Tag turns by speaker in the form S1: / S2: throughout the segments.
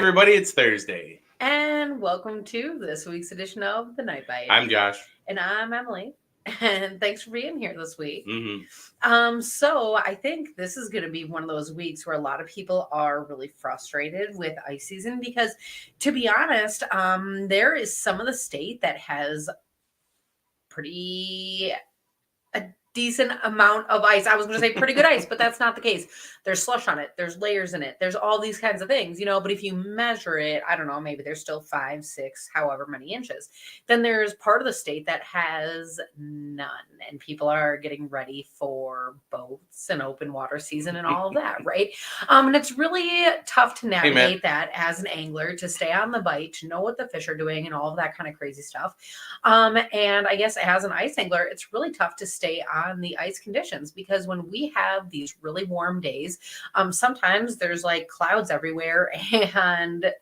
S1: everybody, it's Thursday.
S2: And welcome to this week's edition of The Night Bite.
S1: I'm Josh.
S2: And I'm Emily. And thanks for being here this week.
S1: Mm-hmm.
S2: So I think this is going to be one of those weeks where a lot of people are really frustrated with ice season because, to be honest, there is some of the state that has a decent amount of ice. I was going to say pretty good ice, but that's not the case. There's slush on it. There's layers in it. There's all these kinds of things, but if you measure it, I don't know, maybe there's still 5, 6, however many inches. Then there's part of the state that has none, and people are getting ready for boats and open water season and all of that, right? And it's really tough to navigate that as an angler, to stay on the bite, to know what the fish are doing and all of that kind of crazy stuff. And I guess as an ice angler, it's really tough to stay on the ice conditions, because when we have these really warm days, sometimes there's like clouds everywhere and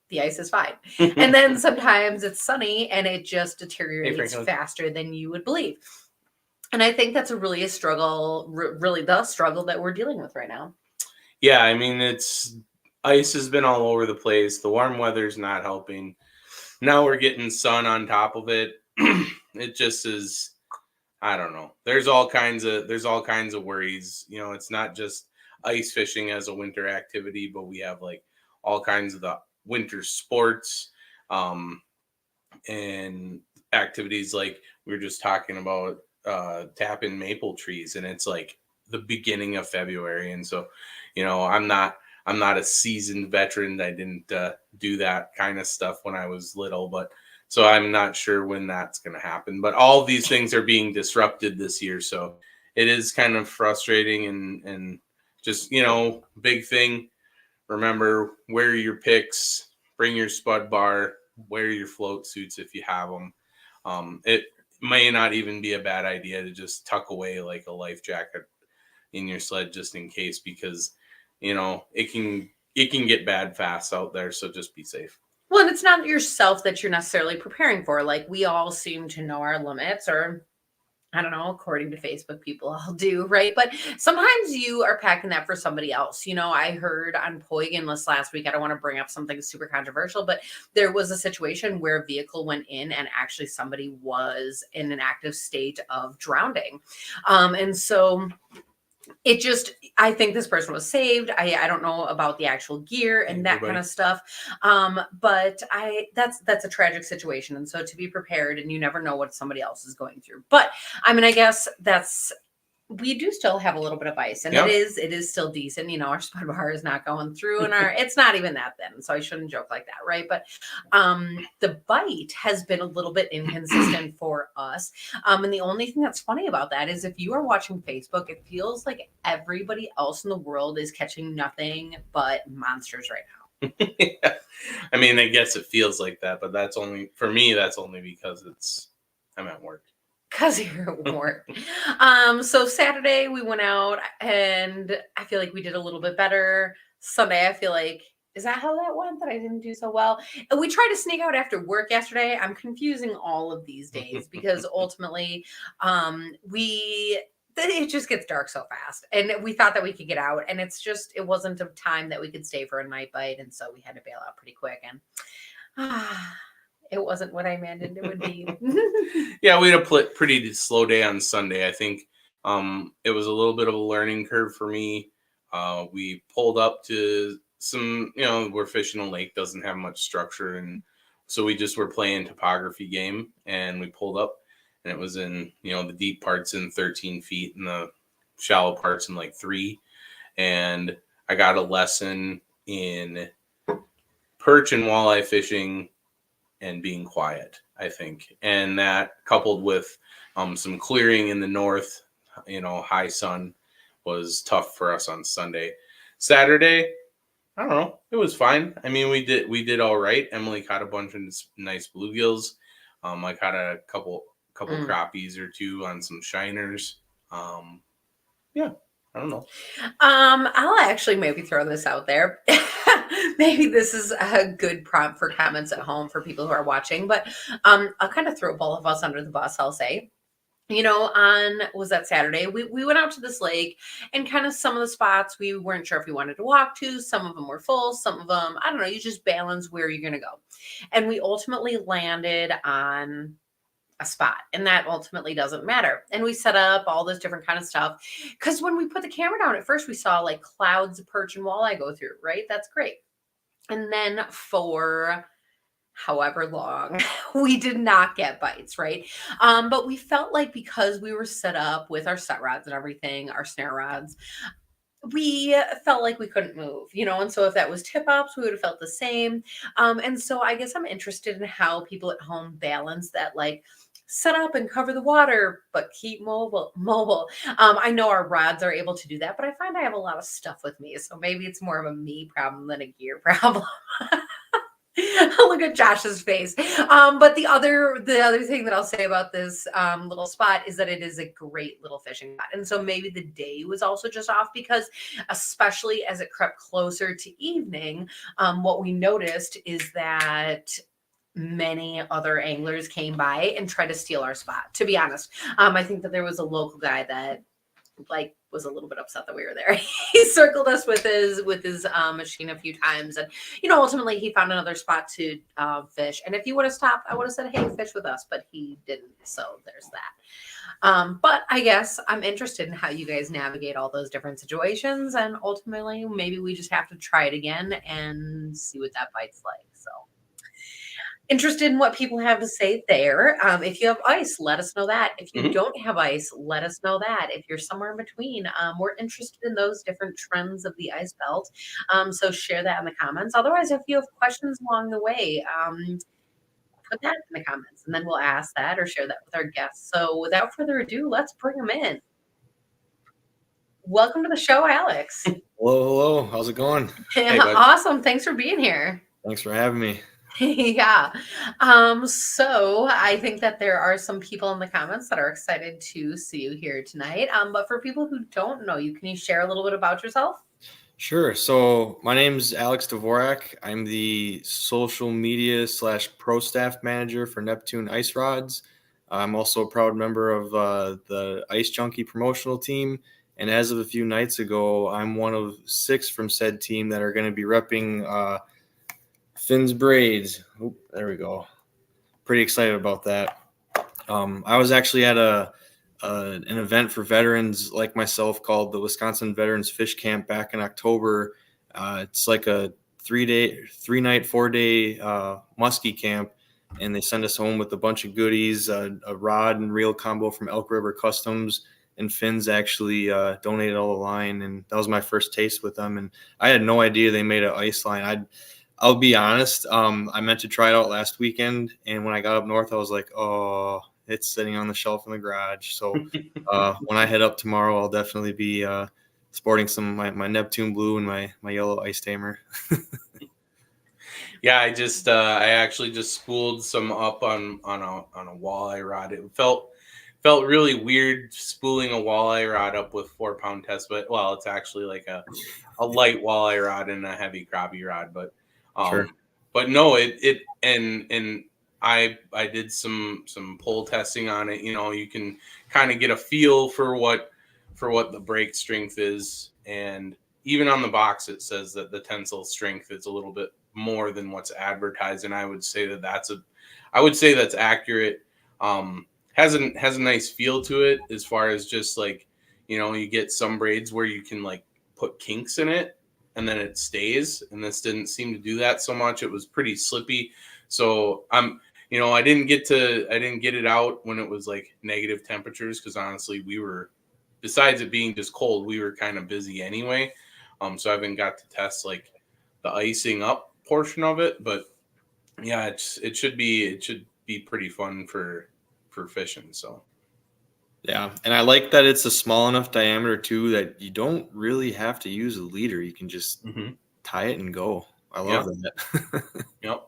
S2: the ice is fine. And then sometimes it's sunny and it just deteriorates faster than you would believe. And I think that's really the struggle that we're dealing with right now.
S1: Yeah, I mean, ice has been all over the place. The warm weather's not helping. Now we're getting sun on top of it. It just is, I don't know. There's all kinds of worries. It's not just ice fishing as a winter activity, but we have like all kinds of the winter sports and activities, like we were just talking about tapping maple trees, and it's like the beginning of February. And so, I'm not a seasoned veteran. I didn't do that kind of stuff when I was little, but so I'm not sure when that's going to happen. But all these things are being disrupted this year, so it is kind of frustrating. And just, big thing, remember, wear your picks, bring your spud bar, wear your float suits if you have them. It may not even be a bad idea to just tuck away like a life jacket in your sled just in case, because it can get bad fast out there, so just be safe.
S2: Well, and it's not yourself that you're necessarily preparing for. Like, we all seem to know our limits, or I don't know, according to Facebook, people all do, right? But sometimes you are packing that for somebody else. I heard on Poiganless last week, I don't want to bring up something super controversial, but there was a situation where a vehicle went in and actually somebody was in an active state of drowning. And so I think this person was saved. I don't know about the actual gear and that kind of stuff. But that's a tragic situation. And so to be prepared, and you never know what somebody else is going through. But I mean, I guess we do still have a little bit of ice, and it is still decent. Our spud bar is not going through, and it's not even that thin, so I shouldn't joke like that, right? But the bite has been a little bit inconsistent for us. And the only thing that's funny about that is, if you are watching Facebook, it feels like everybody else in the world is catching nothing but monsters right now.
S1: Yeah. I mean, I guess it feels like that, but that's only because I'm at work.
S2: Because you're at work. So Saturday we went out, and I feel like we did a little bit better. Sunday, I feel like, is that how that went, that I didn't do so well? And we tried to sneak out after work yesterday. I'm confusing all of these days because ultimately it just gets dark so fast, and we thought that we could get out, and it wasn't a time that we could stay for a night bite, and so we had to bail out pretty quick. And it wasn't what I imagined it would be.
S1: Yeah, we had a pretty slow day on Sunday. I think it was a little bit of a learning curve for me. We pulled up to some, we're fishing a lake, doesn't have much structure, and so we just were playing topography game, and we pulled up, and it was in, the deep parts in 13 feet and the shallow parts in like 3. And I got a lesson in perch and walleye fishing and being quiet, I think. And that, coupled with some clearing in the north, high sun, was tough for us on Sunday. Saturday, I don't know, it was fine. I mean, we did all right. Emily caught a bunch of nice bluegills. I caught a couple crappies or 2 on some shiners. Yeah, I don't know.
S2: I'll actually maybe throw this out there. Maybe this is a good prompt for comments at home for people who are watching, but I'll kind of throw both of us under the bus, I'll say. was that Saturday, we went out to this lake, and kind of some of the spots we weren't sure if we wanted to walk to. Some of them were full, some of them, I don't know, you just balance where you're going to go. And we ultimately landed on a spot, and that ultimately doesn't matter. And we set up all this different kind of stuff, because when we put the camera down at first, we saw like clouds of perch and walleye go through, right? That's great. And then for however long, we did not get bites, right? But we felt like, because we were set up with our set rods and everything, our snare rods, we felt like we couldn't move, and so if that was tip ups, we would have felt the same. And so I guess I'm interested in how people at home balance that, like, set up and cover the water but keep mobile. I know our rods are able to do that, but I find I have a lot of stuff with me, so maybe it's more of a me problem than a gear problem. Look at Josh's face. But the other thing that I'll say about this little spot is that it is a great little fishing spot. And so maybe the day was also just off, because especially as it crept closer to evening, what we noticed is that many other anglers came by and tried to steal our spot, to be honest. I think that there was a local guy that, like, was a little bit upset that we were there. He circled us with his machine a few times, and ultimately he found another spot to fish. And if he would have stopped, I would have said, hey, fish with us, but he didn't, so there's that. But I guess I'm interested in how you guys navigate all those different situations, and ultimately maybe we just have to try it again and see what that bite's like. So interested in what people have to say there. If you have ice, let us know that. If you
S1: Mhm.
S2: don't have ice, let us know that. If you're somewhere in between, we're interested in those different trends of the ice belt. So share that in the comments. Otherwise, if you have questions along the way, put that in the comments, and then we'll ask that or share that with our guests. So without further ado, let's bring them in. Welcome to the show, Alex.
S3: Hello, hello. How's it going?
S1: Hey, bud.
S2: Awesome. Thanks for being here.
S3: Thanks for having me.
S2: Yeah. So I think that there are some people in the comments that are excited to see you here tonight. But for people who don't know you, can you share a little bit about yourself?
S3: Sure. So my name's Alex Dvorak. I'm the social media / pro staff manager for Neptune Ice Rods. I'm also a proud member of the Ice Junkie promotional team. And as of a few nights ago, I'm one of 6 from said team that are going to be repping Finn's Braids. Oop, there we go. Pretty excited about that. I was actually at an event for veterans like myself called the Wisconsin Veterans Fish Camp back in October. It's like a 3-night, 4-day muskie camp, and they send us home with a bunch of goodies, a rod and reel combo from Elk River Customs, and Finn's actually donated all the line, and that was my first taste with them. And I had no idea they made an ice line. I'll be honest, I meant to try it out last weekend, and when I got up north, I was like, oh, it's sitting on the shelf in the garage. So when I head up tomorrow, I'll definitely be sporting some my Neptune Blue and my yellow ice tamer.
S1: Yeah, I actually just spooled some up on a walleye rod. It felt really weird spooling a walleye rod up with 4-pound test, but well, it's actually like a light walleye rod and a heavy crappie rod, but
S3: Sure.
S1: but no, it and I did some pull testing on it. You can kind of get a feel for what the break strength is, and even on the box it says that the tensile strength is a little bit more than what's advertised, and I would say that's accurate. Has a nice feel to it, as far as just like, you get some braids where you can like put kinks in it and then it stays, and this didn't seem to do that so much. It was pretty slippy. So I didn't get it out when it was like negative temperatures, because honestly besides it being just cold, we were kind of busy anyway. So I haven't got to test like the icing up portion of it, but yeah, it should be pretty fun for fishing. So
S3: Yeah, and I like that it's a small enough diameter too that you don't really have to use a leader. You can just tie it and go. I love that.
S1: Yep.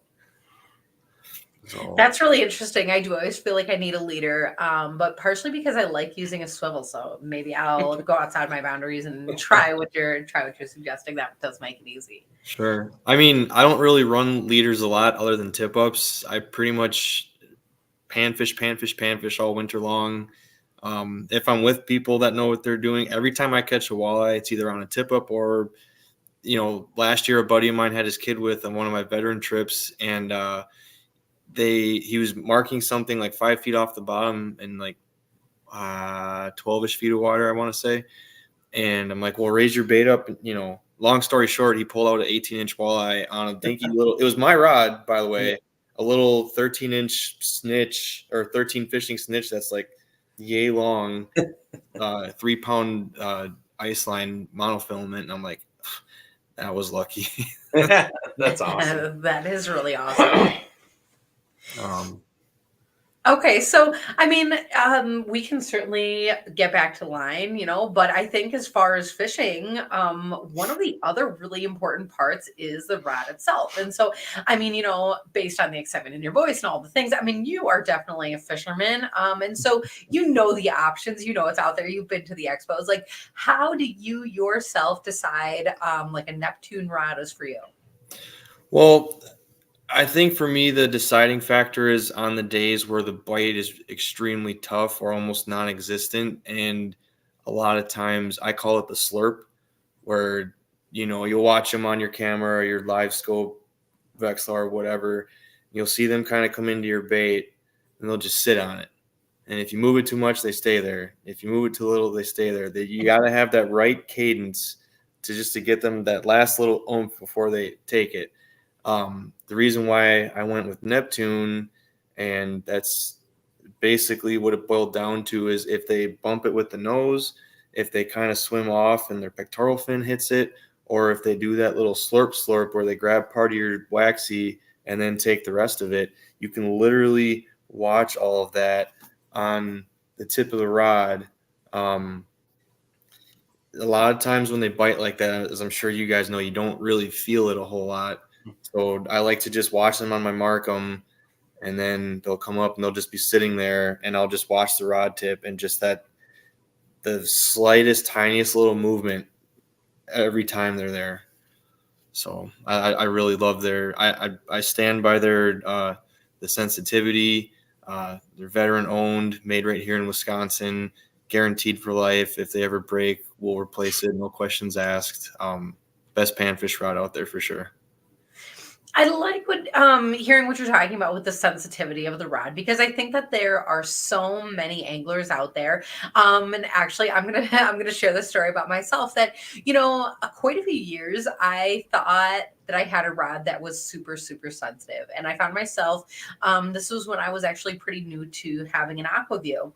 S3: So,
S2: That's really interesting. I do always feel like I need a leader, but partially because I like using a swivel. So maybe I'll go outside my boundaries and try what you're suggesting. That does make it easy.
S3: sure. I mean, I don't really run leaders a lot other than tip ups. I pretty much panfish all winter long. If I'm with people that know what they're doing, every time I catch a walleye, it's either on a tip up or, last year a buddy of mine had his kid with on one of my veteran trips, and he was marking something like 5 feet off the bottom and like 12-ish feet of water, I want to say. And I'm like, well, raise your bait up. Long story short, he pulled out an 18-inch walleye on a dinky little, it was my rod, by the way, a little 13-inch snitch or 13 fishing snitch that's like yay long, 3-pound ice line monofilament. And I'm like, that was lucky.
S1: That's awesome.
S2: That is really awesome. Okay, so I mean, we can certainly get back to line, but I think as far as fishing, one of the other really important parts is the rod itself. And so, I mean, based on the excitement in your voice and all the things, I mean, you are definitely a fisherman. And so the options, it's out there. You've been to the expos. Like, how do you yourself decide like a Neptune rod is for you?
S3: Well, I think for me, the deciding factor is on the days where the bite is extremely tough or almost non-existent. And a lot of times I call it the slurp, where, you'll watch them on your camera or your live scope, Vexlar or whatever. You'll see them kind of come into your bait and they'll just sit on it. And if you move it too much, they stay there. If you move it too little, they stay there. You got to have that right cadence to get them that last little oomph before they take it. The reason why I went with Neptune, and that's basically what it boiled down to, is if they bump it with the nose, if they kind of swim off and their pectoral fin hits it, or if they do that little slurp where they grab part of your waxy and then take the rest of it, you can literally watch all of that on the tip of the rod. A lot of times when they bite like that, as I'm sure you guys know, you don't really feel it a whole lot. So I like to just watch them on my Markham, and then they'll come up and they'll just be sitting there, and I'll just watch the rod tip and just the slightest, tiniest little movement every time they're there. So I really love I stand by the sensitivity. They're veteran owned, made right here in Wisconsin, guaranteed for life. If they ever break, we'll replace it. No questions asked. Best panfish rod out there for sure.
S2: I like hearing what you're talking about with the sensitivity of the rod, because I think that there are so many anglers out there. And actually, I'm gonna share this story about myself that quite a few years I thought that I had a rod that was super, super sensitive, and I found myself. This was when I was actually pretty new to having an aqua view,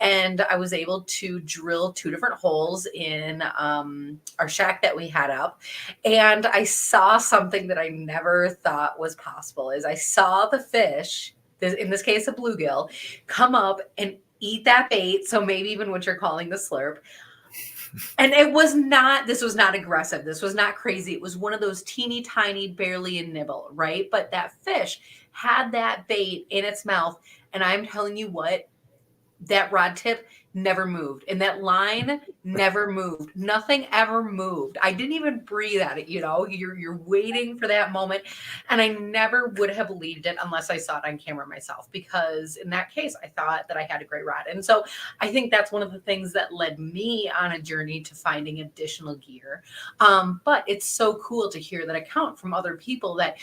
S2: and I was able to drill 2 different holes in our shack that we had up, and I saw something that I never thought was possible. Is I saw the fish, in this case a bluegill, come up and eat that bait. So maybe even what you're calling the slurp. And this was not aggressive. This was not crazy. It was one of those teeny tiny, barely a nibble, right? But that fish had that bait in its mouth. And I'm telling you what, that rod tip never moved, and that line never moved. Nothing ever moved. I didn't even breathe at it. You're waiting for that moment, and I never would have believed it unless I saw it on camera myself, because in that case I thought that I had a great rod. And so I think that's one of the things that led me on a journey to finding additional gear. But it's so cool to hear that account from other people that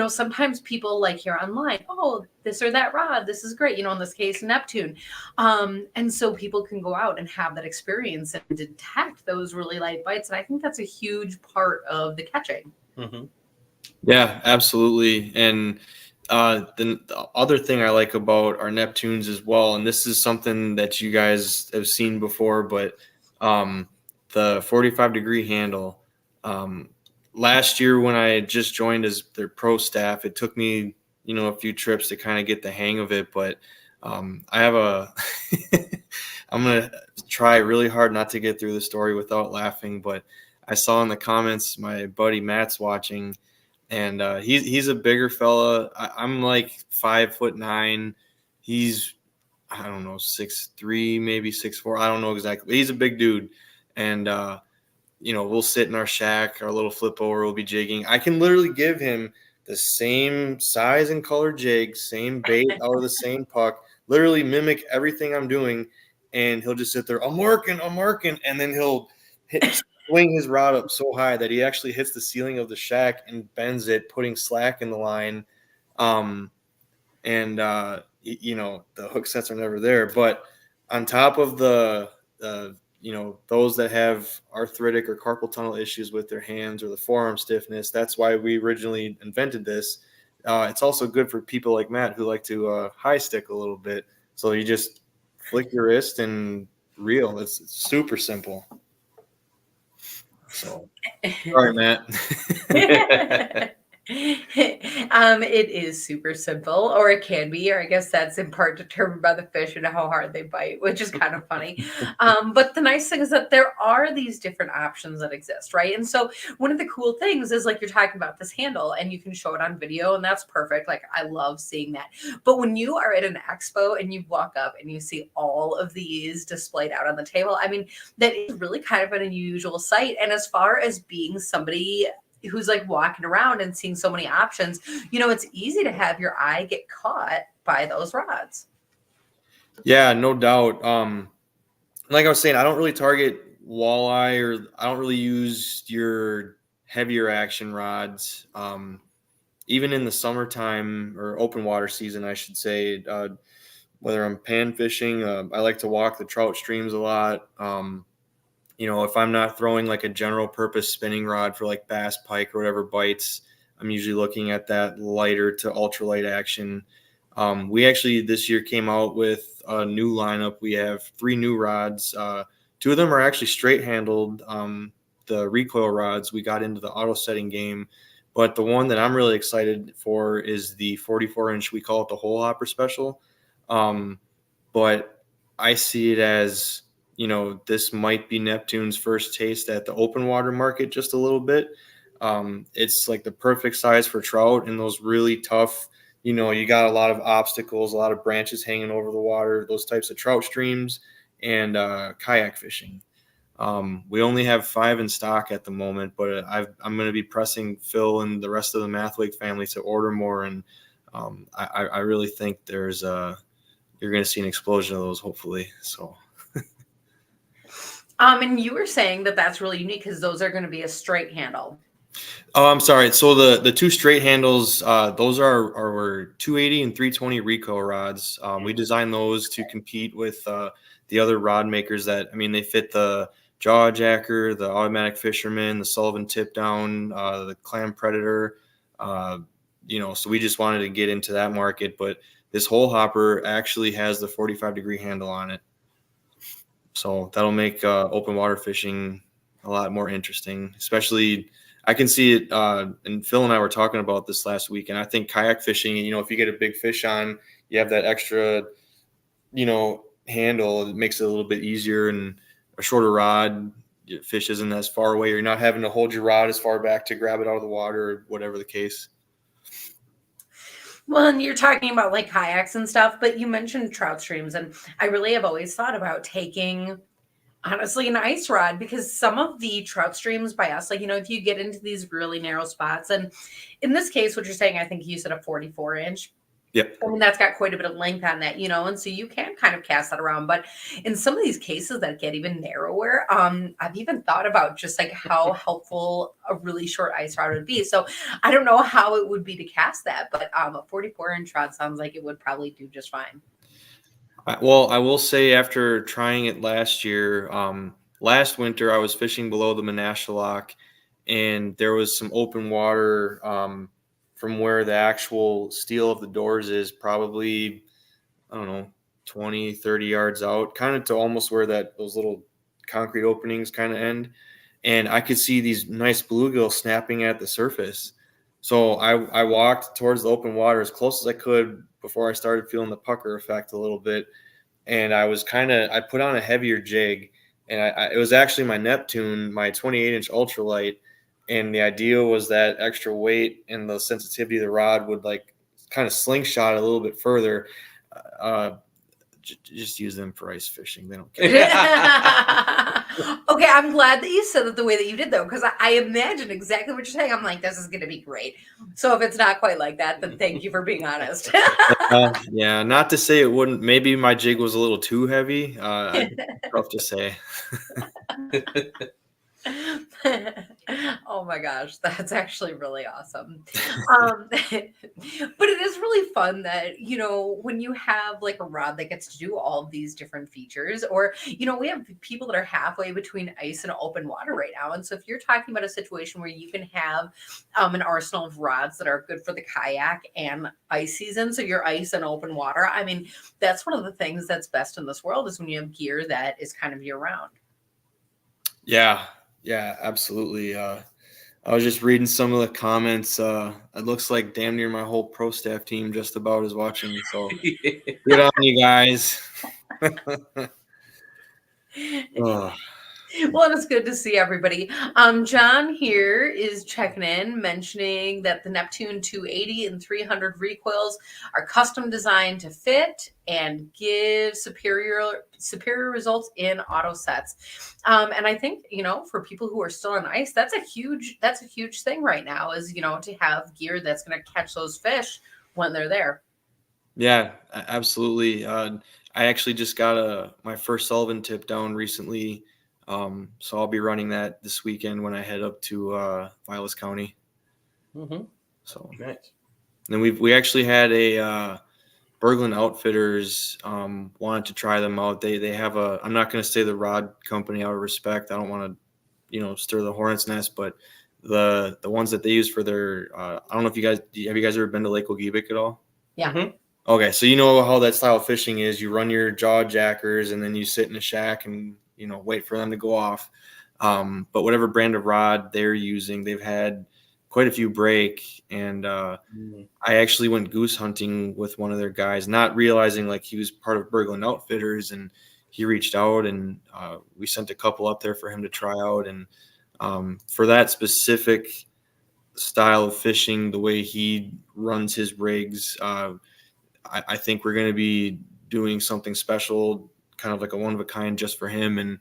S2: sometimes people like hear online, oh, this or that rod, this is great, in this case Neptune. And so people can go out and have that experience and detect those really light bites. And I think that's a huge part of the catching.
S1: Mm-hmm.
S3: Yeah, absolutely. And the other thing I like about our Neptunes as well, and this is something that you guys have seen before, but the 45-degree handle. Last year when I just joined as their pro staff, it took me, a few trips to kind of get the hang of it. But I have I'm going to try really hard not to get through the story without laughing, but I saw in the comments my buddy Matt's watching, and he's a bigger fella. I'm like 5'9". He's, I don't know, 6'3", maybe 6'4". I don't know exactly. But he's a big dude, and we'll sit in our shack, our little flip over, we'll be jigging. I can literally give him the same size and color jig, same bait out of the same puck, literally mimic everything I'm doing, and he'll just sit there, I'm working, and then he'll swing his rod up so high that he actually hits the ceiling of the shack and bends it, putting slack in the line. The hook sets are never there. But on top of those that have arthritic or carpal tunnel issues with their hands or the forearm stiffness, that's why we originally invented this. It's also good for people like Matt who like to high stick a little bit. So you just flick your wrist and reel. It's super simple. So, sorry, Matt.
S2: It is super simple, or it can be, or I guess that's in part determined by the fish and how hard they bite, which is kind of funny. But the nice thing is that there are these different options that exist, right? And so one of the cool things is like you're talking about this handle and you can show it on video, and that's perfect. Like I love seeing that. But when you are at an expo and you walk up and you see all of these displayed out on the table, I mean, that is really kind of an unusual sight. And as far as being somebody who's like walking around and seeing so many options, it's easy to have your eye get caught by those rods.
S3: Yeah, no doubt. Like I was saying, I don't really target walleye, or I don't really use your heavier action rods. Even in the summertime or open water season, I should say, whether I'm pan fishing, I like to walk the trout streams a lot. If I'm not throwing like a general purpose spinning rod for like bass, pike, or whatever bites, I'm usually looking at that lighter to ultralight action. We actually this year came out with a new lineup. We have 3 new rods. 2 of them are actually straight handled. The recoil rods, we got into the auto setting game, but the one that I'm really excited for is the 44-inch. We call it the hole hopper special. But I see it as, this might be Neptune's first taste at the open water market just a little bit. It's like the perfect size for trout and those really tough, you got a lot of obstacles, a lot of branches hanging over the water, those types of trout streams and kayak fishing. We only have 5 in stock at the moment, but I'm going to be pressing Phil and the rest of the Mathwig family to order more. And I really think you're going to see an explosion of those, hopefully. So.
S2: And you were saying that that's really unique because those are going to be a straight handle.
S3: Oh, I'm sorry. So the 2 straight handles, those are our 280 and 320 recoil rods. We designed those to compete with the other rod makers they fit the Jaw Jacker, the Automatic Fisherman, the Sullivan Tip Down, the Clam Predator. So we just wanted to get into that market. But this hole hopper actually has the 45-degree handle on it. So that'll make open water fishing a lot more interesting, especially I can see it. And Phil and I were talking about this last week, and I think kayak fishing, if you get a big fish on, you have that extra, handle. It makes it a little bit easier, and a shorter rod, fish isn't as far away. You're not having to hold your rod as far back to grab it out of the water, or whatever the case.
S2: Well, and you're talking about like kayaks and stuff, but you mentioned trout streams, and I really have always thought about taking, honestly, an ice rod, because some of the trout streams by us, like, if you get into these really narrow spots, and in this case, what you're saying, I think you said a 44-inch.
S3: Yep.
S2: I mean, that's got quite a bit of length on that, and so you can kind of cast that around. But in some of these cases that get even narrower, I've even thought about just like how helpful a really short ice rod would be. So I don't know how it would be to cast that, but a 44-inch rod sounds like it would probably do just fine.
S3: Well, I will say after trying it last year, last winter, I was fishing below the Monashallock, and there was some open water from where the actual steel of the doors is, probably, I don't know, 20, 30 yards out, kind of to almost where those little concrete openings kind of end. And I could see these nice bluegill snapping at the surface. So I walked towards the open water as close as I could before I started feeling the pucker effect a little bit. And I put on a heavier jig, and it was actually my Neptune, my 28-inch ultralight. And the idea was that extra weight and the sensitivity of the rod would like kind of slingshot a little bit further. Just use them for ice fishing. They don't care.
S2: Okay, I'm glad that you said it the way that you did, though, because I imagine exactly what you're saying. I'm like, this is going to be great. So if it's not quite like that, then thank you for being honest.
S3: Yeah, not to say it wouldn't. Maybe my jig was a little too heavy. Tough to say.
S2: Oh my gosh, that's actually really awesome. But it is really fun that, when you have like a rod that gets to do all of these different features, or, we have people that are halfway between ice and open water right now. And so if you're talking about a situation where you can have an arsenal of rods that are good for the kayak and ice season, so your ice and open water, I mean, that's one of the things that's best in this world is when you have gear that is kind of year round.
S3: Yeah, absolutely. I was just reading some of the comments. It looks like damn near my whole pro staff team just about is watching. So good on you guys. Oh,
S2: Well, it's good to see everybody. John here is checking in, mentioning that the Neptune 280 and 300 recoils are custom designed to fit and give superior results in auto sets. And I think, for people who are still on ice, that's a huge thing right now is, to have gear that's going to catch those fish when they're there.
S3: yeah, absolutely. I actually just got my first Sullivan tip down recently. So I'll be running that this weekend when I head up to Vilas County.
S1: Mm-hmm.
S3: So
S1: Nice.
S3: and we actually had a Berglund Outfitters wanted to try them out. They have I'm not going to say the rod company out of respect. I don't want to stir the hornet's nest, but the ones that they use for their I don't know if have you guys ever been to Lake Ogeebic at all?
S2: Yeah.
S1: Mm-hmm.
S3: Okay, so you know how that style of fishing is. You run your jaw jackers and then you sit in a shack and wait for them to go off. But whatever brand of rod they're using, they've had quite a few break. And I actually went goose hunting with one of their guys, not realizing like he was part of Berglund Outfitters, and he reached out and we sent a couple up there for him to try out. And for that specific style of fishing, the way he runs his rigs, I think we're going to be doing something special, kind of like a one of a kind just for him. And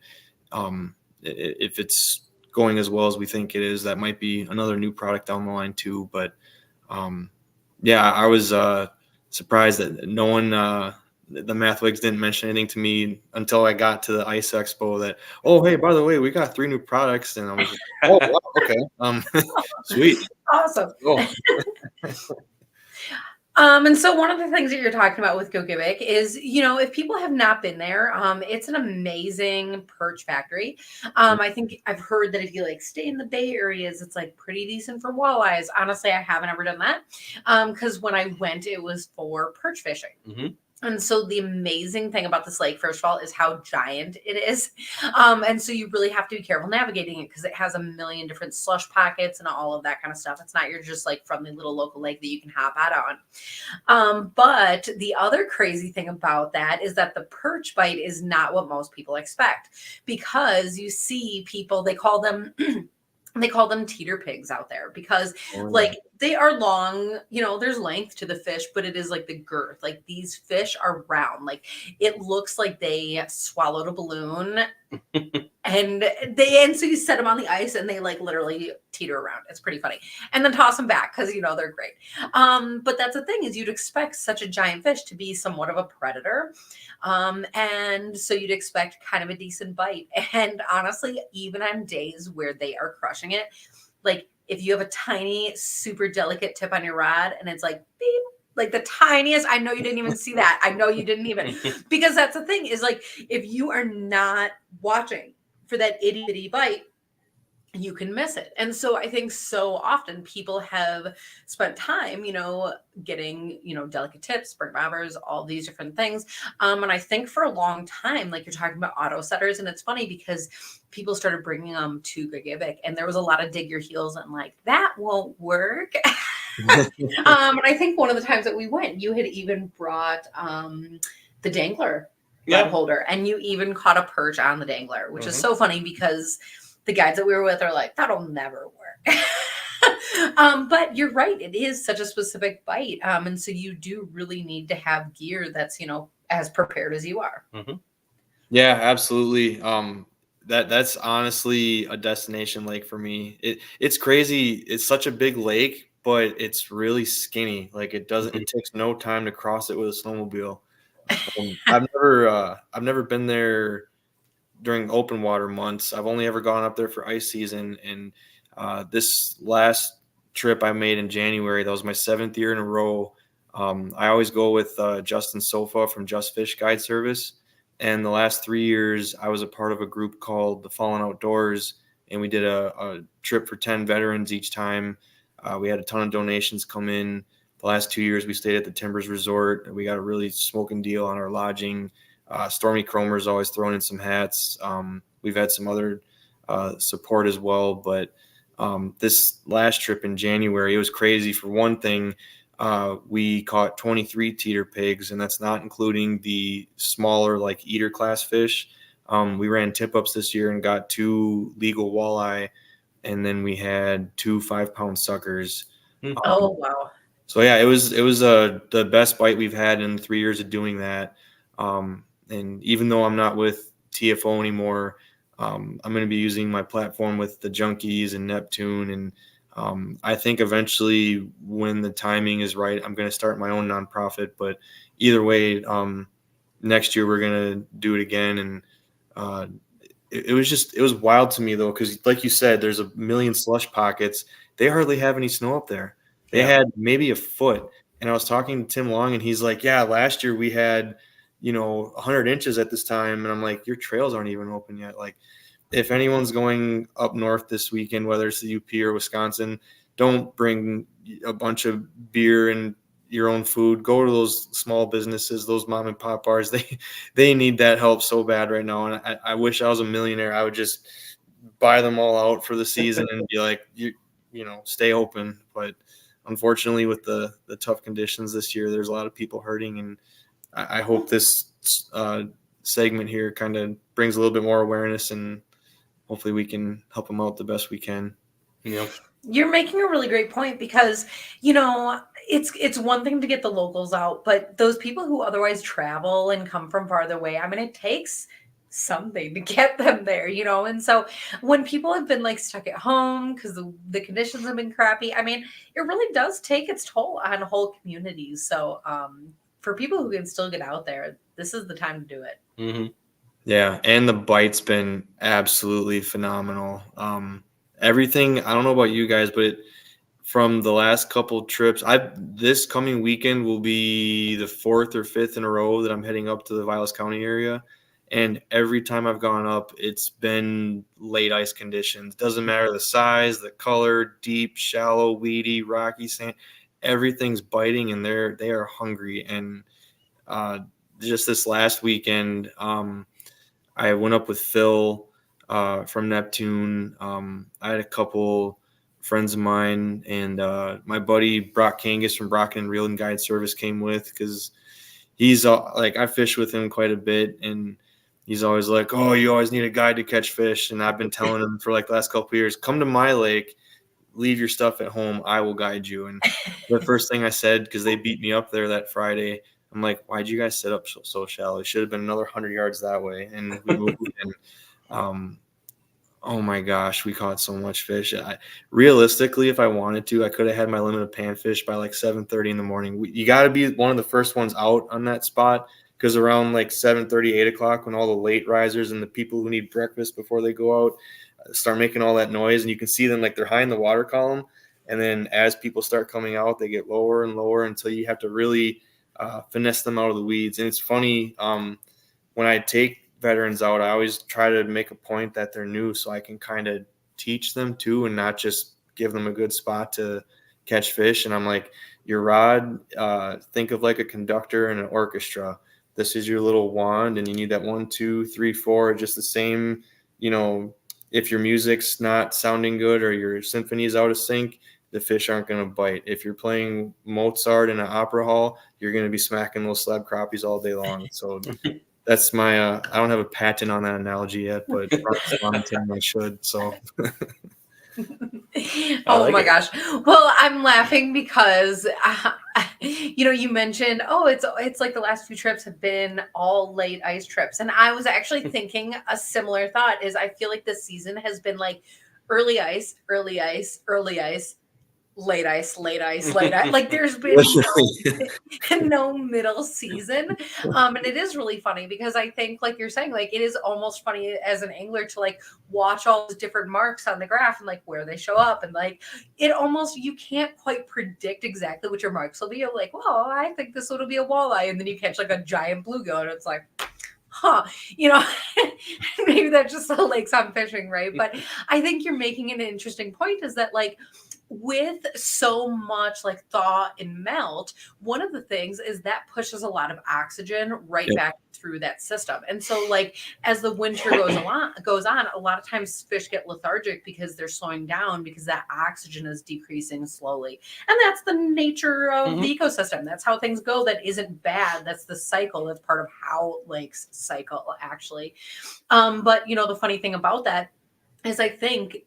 S3: if it's going as well as we think it is, that might be another new product down the line too. But yeah, I was surprised that no one, the Mathwigs didn't mention anything to me until I got to the Ice Expo that, oh, hey, by the way, we got 3 new products. And I was like, oh, wow, okay. Sweet.
S2: Awesome.
S3: Oh.
S2: And so one of the things that you're talking about with Gogebic is, if people have not been there, it's an amazing perch factory. I think I've heard that if you stay in the Bay areas, it's pretty decent for walleyes. Honestly, I haven't ever done that. Because when I went, it was for perch fishing.
S1: Mm-hmm.
S2: And so the amazing thing about this lake, first of all, is how giant it is. And so you really have to be careful navigating it because it has a million different slush pockets and all of that kind of stuff. It's not you're just friendly little local lake that you can hop out on. But the other crazy thing about that is that the perch bite is not what most people expect, because you see people, they call them teeter pigs out there because they are long, there's length to the fish, but it is the girth. These fish are round. It looks like they swallowed a balloon and so you set them on the ice and they literally teeter around. It's pretty funny. And then toss them back because they're great. But that's the thing, is you'd expect such a giant fish to be somewhat of a predator. And so you'd expect kind of a decent bite. And honestly, even on days where they are crushing it, if you have a tiny, super delicate tip on your rod and it's beep, the tiniest, I know you didn't even see that. I know you didn't even, because that's the thing is if you are not watching for that itty bitty bite, you can miss it. And so I think so often people have spent time, getting, delicate tips, spring bobbers, all these different things. And I think for a long time, you're talking about auto setters, and it's funny because people started bringing them to Gogebic and there was a lot of dig your heels and that won't work. And I think one of the times that we went, you had even brought the dangler rod holder, and you even caught a perch on the dangler, which is so funny because the guides that we were with are that'll never work. But you're right, it is such a specific bite. And so you do really need to have gear that's, as prepared as you are.
S3: Yeah, absolutely. that's honestly a destination lake for me. It's crazy. It's such a big lake, but it's really skinny. Like it takes no time to cross it with a snowmobile. I've never been there during open water months. I've only ever gone up there for ice season. And this last trip I made in January, that was my 7th year in a row. I always go with Justin Sofa from Just Fish Guide Service. And the last 3 years, I was a part of a group called the Fallen Outdoors, and we did a trip for 10 veterans each time. We had a ton of donations come in. The last 2 years, we stayed at the Timbers Resort. We got a really smoking deal on our lodging. Stormy Cromer's always throwing in some hats. We've had some other support as well. But this last trip in January, it was crazy. For one thing, we caught 23 teeter pigs, and that's not including the smaller like eater class fish. We ran tip ups this year and got 2 legal walleye, and then we had 2 5-pound suckers.
S2: Oh, wow.
S3: So yeah, it was the best bite we've had in 3 years of doing that. And even though I'm not with TFO anymore, I'm going to be using my platform with the Junkies and Neptune. And I think eventually when the timing is right, I'm going to start my own nonprofit. But either way, next year we're going to do it again. And it was wild to me though, because like you said, there's a million slush pockets. They hardly have any snow up there. They had maybe a foot. And I was talking to Tim Long, and he's like, yeah, last year we had, 100 inches at this time. And I'm like, your trails aren't even open yet. Like, if anyone's going up north this weekend, whether it's the UP or Wisconsin, don't bring a bunch of beer and your own food. Go to those small businesses, those mom and pop bars. They need that help so bad right now. And I wish I was a millionaire. I would just buy them all out for the season and be like, stay open. But unfortunately, with the tough conditions this year, there's a lot of people hurting. And I hope this segment here kind of brings a little bit more awareness, and hopefully we can help them out the best we can.
S1: Yep.
S2: You're making a really great point because, it's one thing to get the locals out, but those people who otherwise travel and come from farther away, I mean, it takes something to get them there, And so when people have been like stuck at home because the conditions have been crappy, I mean, it really does take its toll on whole communities. So for people who can still get out there, this is the time to do it.
S1: Mm-hmm.
S3: Yeah, and the bite's been absolutely phenomenal. Everything, I don't know about you guys, but from the last couple trips, this coming weekend will be the 4th or 5th in a row that I'm heading up to the Vilas County area. And every time I've gone up, it's been late ice conditions. Doesn't matter the size, the color, deep, shallow, weedy, rocky sand. Everything's biting, and they are hungry. And just this last weekend, I went up with Phil from Neptune. I had a couple friends of mine, and my buddy Brock Kangas from Brock and Reel and Guide Service came with, because he's I fish with him quite a bit, and he's always like, oh, you always need a guide to catch fish. And I've been telling him for like the last couple of years, come to my lake, leave your stuff at home, I will guide you. And the first thing I said, because they beat me up there that Friday, I'm like, why'd you guys set up so shallow? It should have been another 100 yards that way. And we moved. And oh my gosh, we caught so much fish. Realistically, if I wanted to, I could have had my limit of panfish by like 7:30 in the morning. You got to be one of the first ones out on that spot, because around like 7:30, 8 o'clock, when all the late risers and the people who need breakfast before they go out start making all that noise, and you can see them like they're high in the water column. And then as people start coming out, they get lower and lower until you have to really finesse them out of the weeds. And it's funny, when I take veterans out, I always try to make a point that they're new, so I can kind of teach them too, and not just give them a good spot to catch fish. And I'm like, your rod, think of like a conductor in an orchestra. This is your little wand, and you need that 1, 2, 3, 4, just the same. If your music's not sounding good or your symphony's out of sync, the fish aren't going to bite. If you're playing Mozart in an opera hall, you're going to be smacking those slab crappies all day long. So that's my, I don't have a patent on that analogy yet, but I should. So.
S2: Oh my gosh. Well, I'm laughing because You mentioned, oh, it's like the last few trips have been all late ice trips. And I was actually thinking a similar thought is I feel like this season has been like early ice, early ice, early ice, late ice, late ice, late ice. Like there's been no middle season. And it is really funny because I think, like you're saying, like it is almost funny as an angler to like watch all the different marks on the graph and like where they show up. And like it almost, you can't quite predict exactly what your marks will be. You're like, well, I think this one will be a walleye. And then you catch like a giant bluegill and it's like, huh, maybe that's just the lakes I'm fishing, right? But I think you're making an interesting point is that like with so much like thaw and melt, one of the things is that pushes a lot of oxygen right
S3: Yep.
S2: back through that system. And so like as the winter goes on, a lot of times fish get lethargic because they're slowing down because that oxygen is decreasing slowly. And that's the nature of the ecosystem. That's how things go. That isn't bad. That's the cycle. That's part of how lakes cycle actually. But the funny thing about that is I think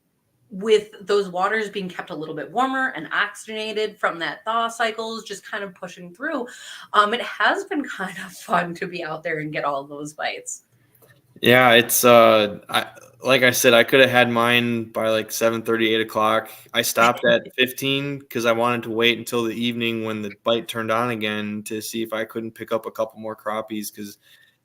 S2: with those waters being kept a little bit warmer and oxygenated from that thaw cycles just kind of pushing through, it has been kind of fun to be out there and get all those bites.
S3: Yeah, it's like I said, I could have had mine by like 7:30, 8 o'clock. I stopped at 15 because I wanted to wait until the evening when the bite turned on again to see if I couldn't pick up a couple more crappies because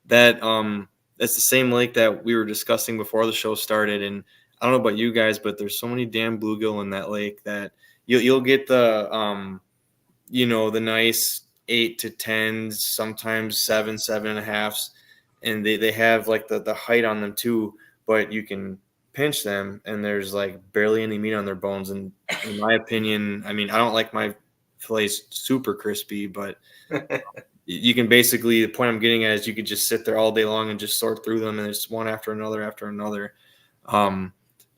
S3: that's the same lake that we were discussing before the show started. And I don't know about you guys, but there's so many damn bluegill in that lake that you'll get the the nice 8 to 10s, sometimes 7, 7.5s, and they have like the height on them too, but you can pinch them and there's like barely any meat on their bones. And in my opinion, I mean, I don't like my fillets super crispy, but you can basically, the point I'm getting at is you could just sit there all day long and just sort through them and it's one after another after another.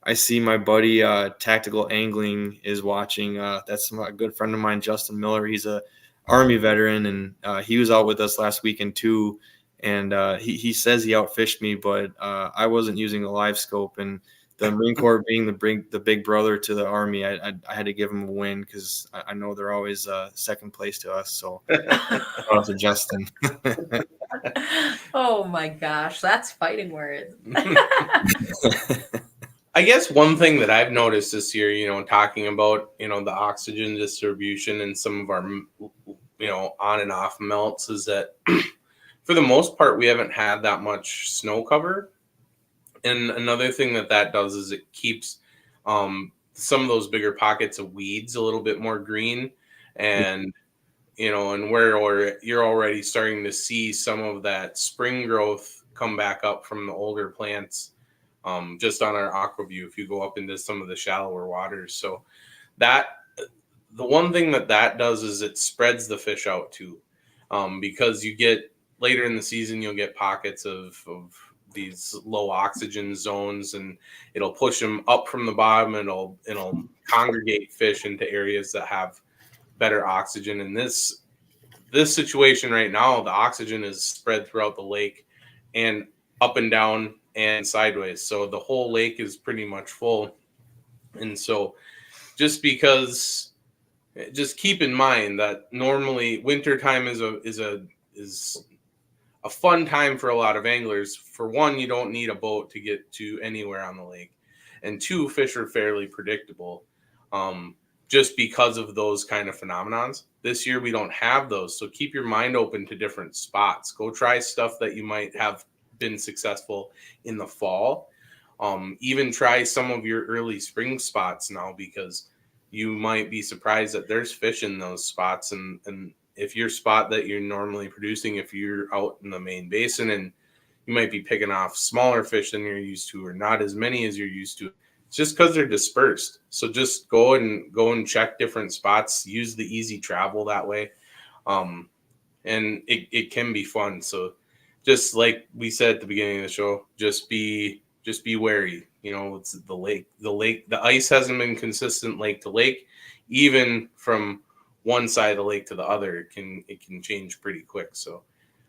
S3: I see my buddy Tactical Angling is watching. That's a good friend of mine, Justin Miller. He's a Army veteran, and he was out with us last weekend too. And he says he outfished me, but I wasn't using a live scope. And the Marine Corps being the big brother to the Army, I had to give him a win because I know they're always second place to us. So shout out to Justin.
S2: Oh my gosh, that's fighting words.
S1: I guess one thing that I've noticed this year, talking about, the oxygen distribution and some of our, on and off melts is that for the most part, we haven't had that much snow cover. And another thing that does is it keeps some of those bigger pockets of weeds a little bit more green. And, and where you're already starting to see some of that spring growth come back up from the older plants. Just on our aqua-view, if you go up into some of the shallower waters. So the one thing that does is it spreads the fish out too. Because you get later in the season, you'll get pockets of these low oxygen zones and it'll push them up from the bottom and it'll congregate fish into areas that have better oxygen. In this situation right now, the oxygen is spread throughout the lake and up and down and sideways. So the whole lake is pretty much full. And so just keep in mind that normally wintertime is a fun time for a lot of anglers. For one, you don't need a boat to get to anywhere on the lake. And two, fish are fairly predictable. Just because of those kind of phenomenons. This year we don't have those. So keep your mind open to different spots. Go try stuff that you might have been successful in the fall. Even try some of your early spring spots now because you might be surprised that there's fish in those spots. And if your spot that you're normally producing, if you're out in the main basin and you might be picking off smaller fish than you're used to or not as many as you're used to, it's just because they're dispersed. So just go and check different spots, use the easy travel that way. And it can be fun. So just like we said at the beginning of the show, just be wary. It's the lake. The ice hasn't been consistent lake to lake, even from one side of the lake to the other. It can change pretty quick. So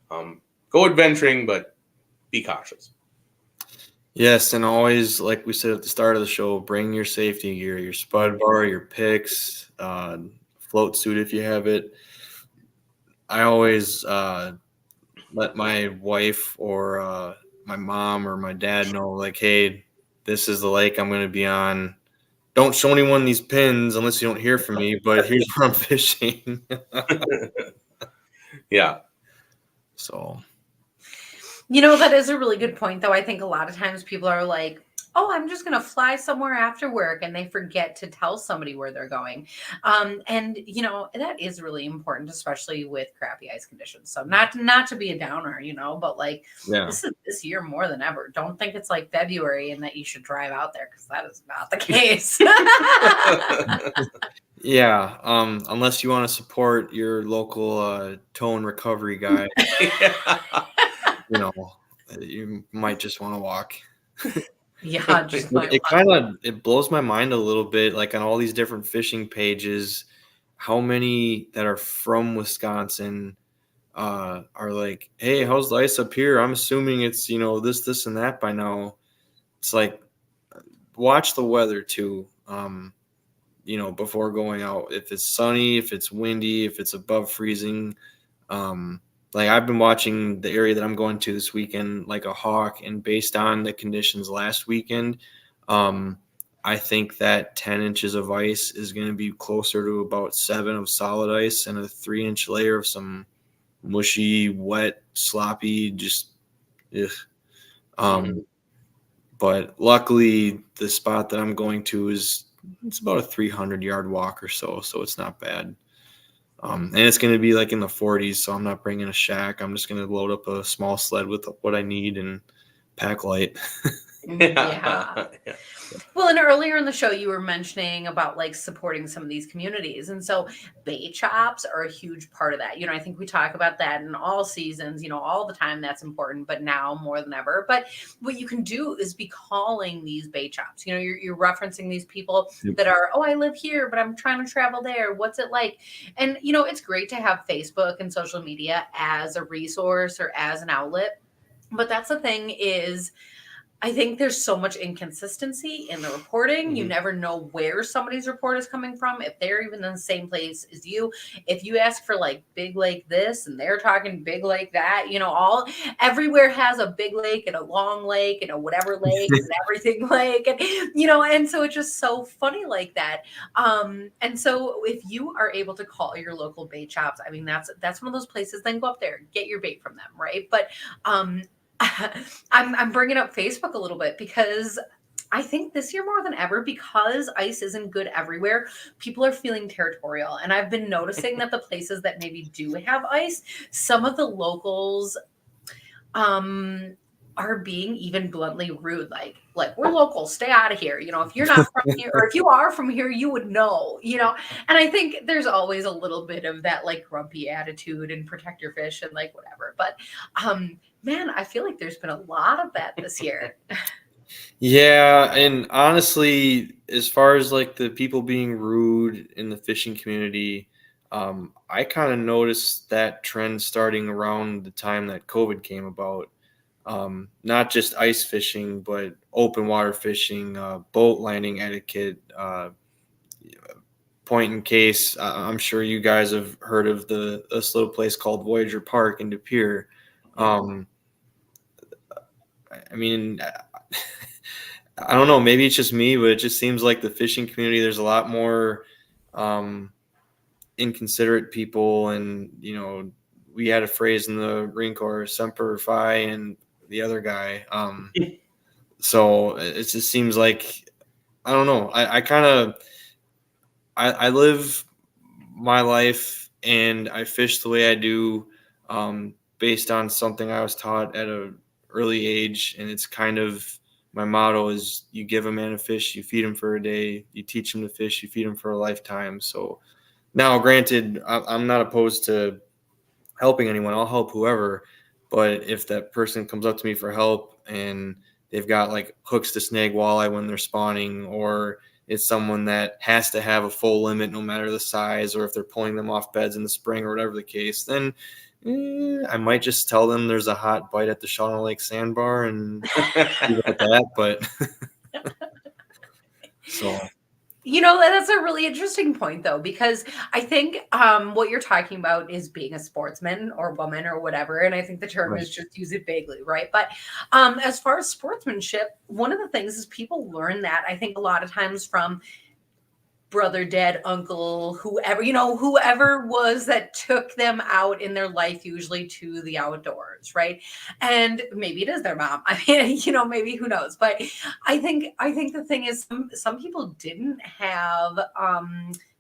S1: go adventuring, but be cautious.
S3: Yes, and always, like we said at the start of the show, bring your safety gear, your spud bar, your picks, float suit if you have it. I always let my wife or my mom or my dad know, like, hey, this is the lake I'm going to be on. Don't show anyone these pins unless you don't hear from me, but here's where I'm fishing.
S1: Yeah.
S3: So,
S2: That is a really good point, though. I think a lot of times people are like, oh, I'm just going to fly somewhere after work, and they forget to tell somebody where they're going. And that is really important, especially with crappy ice conditions. So not to be a downer, but like
S3: yeah.
S2: this year more than ever. Don't think it's like February and that you should drive out there, because that is not the case.
S3: Yeah, unless you want to support your local tone recovery guy,
S1: Yeah.
S3: You might just want to walk.
S2: Yeah, just
S3: It blows my mind a little bit, like on all these different fishing pages, how many that are from Wisconsin are like, hey, how's the ice up here? I'm assuming it's this and that by now. It's like, watch the weather too. Before going out, if it's sunny, if it's windy, if it's above freezing. Like, I've been watching the area that I'm going to this weekend like a hawk, and based on the conditions last weekend, I think that 10 inches of ice is going to be closer to about 7 of solid ice and a 3-inch layer of some mushy, wet, sloppy, just ugh. But luckily the spot that I'm going to it's about a 300-yard walk or so it's not bad. And it's going to be like in the 40s, so I'm not bringing a shack. I'm just going to load up a small sled with what I need and pack light.
S2: Yeah. Well, and earlier in the show, you were mentioning about like supporting some of these communities. And so bait shops are a huge part of that. I think we talk about that in all seasons, all the time. That's important, but now more than ever. But what you can do is be calling these bait shops. You're referencing these people that are, oh, I live here, but I'm trying to travel there. What's it like? And, it's great to have Facebook and social media as a resource or as an outlet. But that's the thing is, I think there's so much inconsistency in the reporting. You never know where somebody's report is coming from, if they're even in the same place as you. If you ask for like big lake this and they're talking big lake that, everywhere has a big lake and a long lake and a whatever lake and everything lake. And so it's just so funny like that. And so if you are able to call your local bait shops, I mean, that's one of those places, then go up there, get your bait from them, right? But I'm bringing up Facebook a little bit because I think this year more than ever, because ice isn't good everywhere, people are feeling territorial. And I've been noticing that the places that maybe do have ice, some of the locals are being even bluntly rude. Like we're local, stay out of here. If you're not from here, or if you are from here, you would know, and I think there's always a little bit of that like grumpy attitude and protect your fish and like whatever. But man, I feel like there's been a lot of that this year.
S3: Yeah, and honestly, as far as like the people being rude in the fishing community, I kind of noticed that trend starting around the time that COVID came about. Not just ice fishing, but open water fishing, boat landing etiquette. Point in case, I'm sure you guys have heard of this little place called Voyager Park in De Pere. I mean, I don't know, maybe it's just me, but it just seems like the fishing community, there's a lot more inconsiderate people. And, we had a phrase in the Marine Corps, Semper Fi, and the other guy. So it just seems like, I don't know. I live my life and I fish the way I do based on something I was taught at an early age. And it's kind of, my motto is, you give a man a fish, you feed him for a day, you teach him to fish, you feed him for a lifetime. So now, granted, I'm not opposed to helping anyone. I'll help whoever. But if that person comes up to me for help and they've got like hooks to snag walleye when they're spawning, or it's someone that has to have a full limit no matter the size, or if they're pulling them off beds in the spring or whatever the case, then I might just tell them there's a hot bite at the Shawnee Lake Sandbar and leave it at that. But so
S2: That's a really interesting point, though, because I think what you're talking about is being a sportsman or woman or whatever. And I think the term
S3: Right.
S2: is just use it vaguely, right? But as far as sportsmanship, one of the things is people learn that, I think, a lot of times from brother, dad, uncle, whoever was that took them out in their life, usually to the outdoors, right? And maybe it is their mom. I mean, maybe, who knows? But I think the thing is, some people didn't have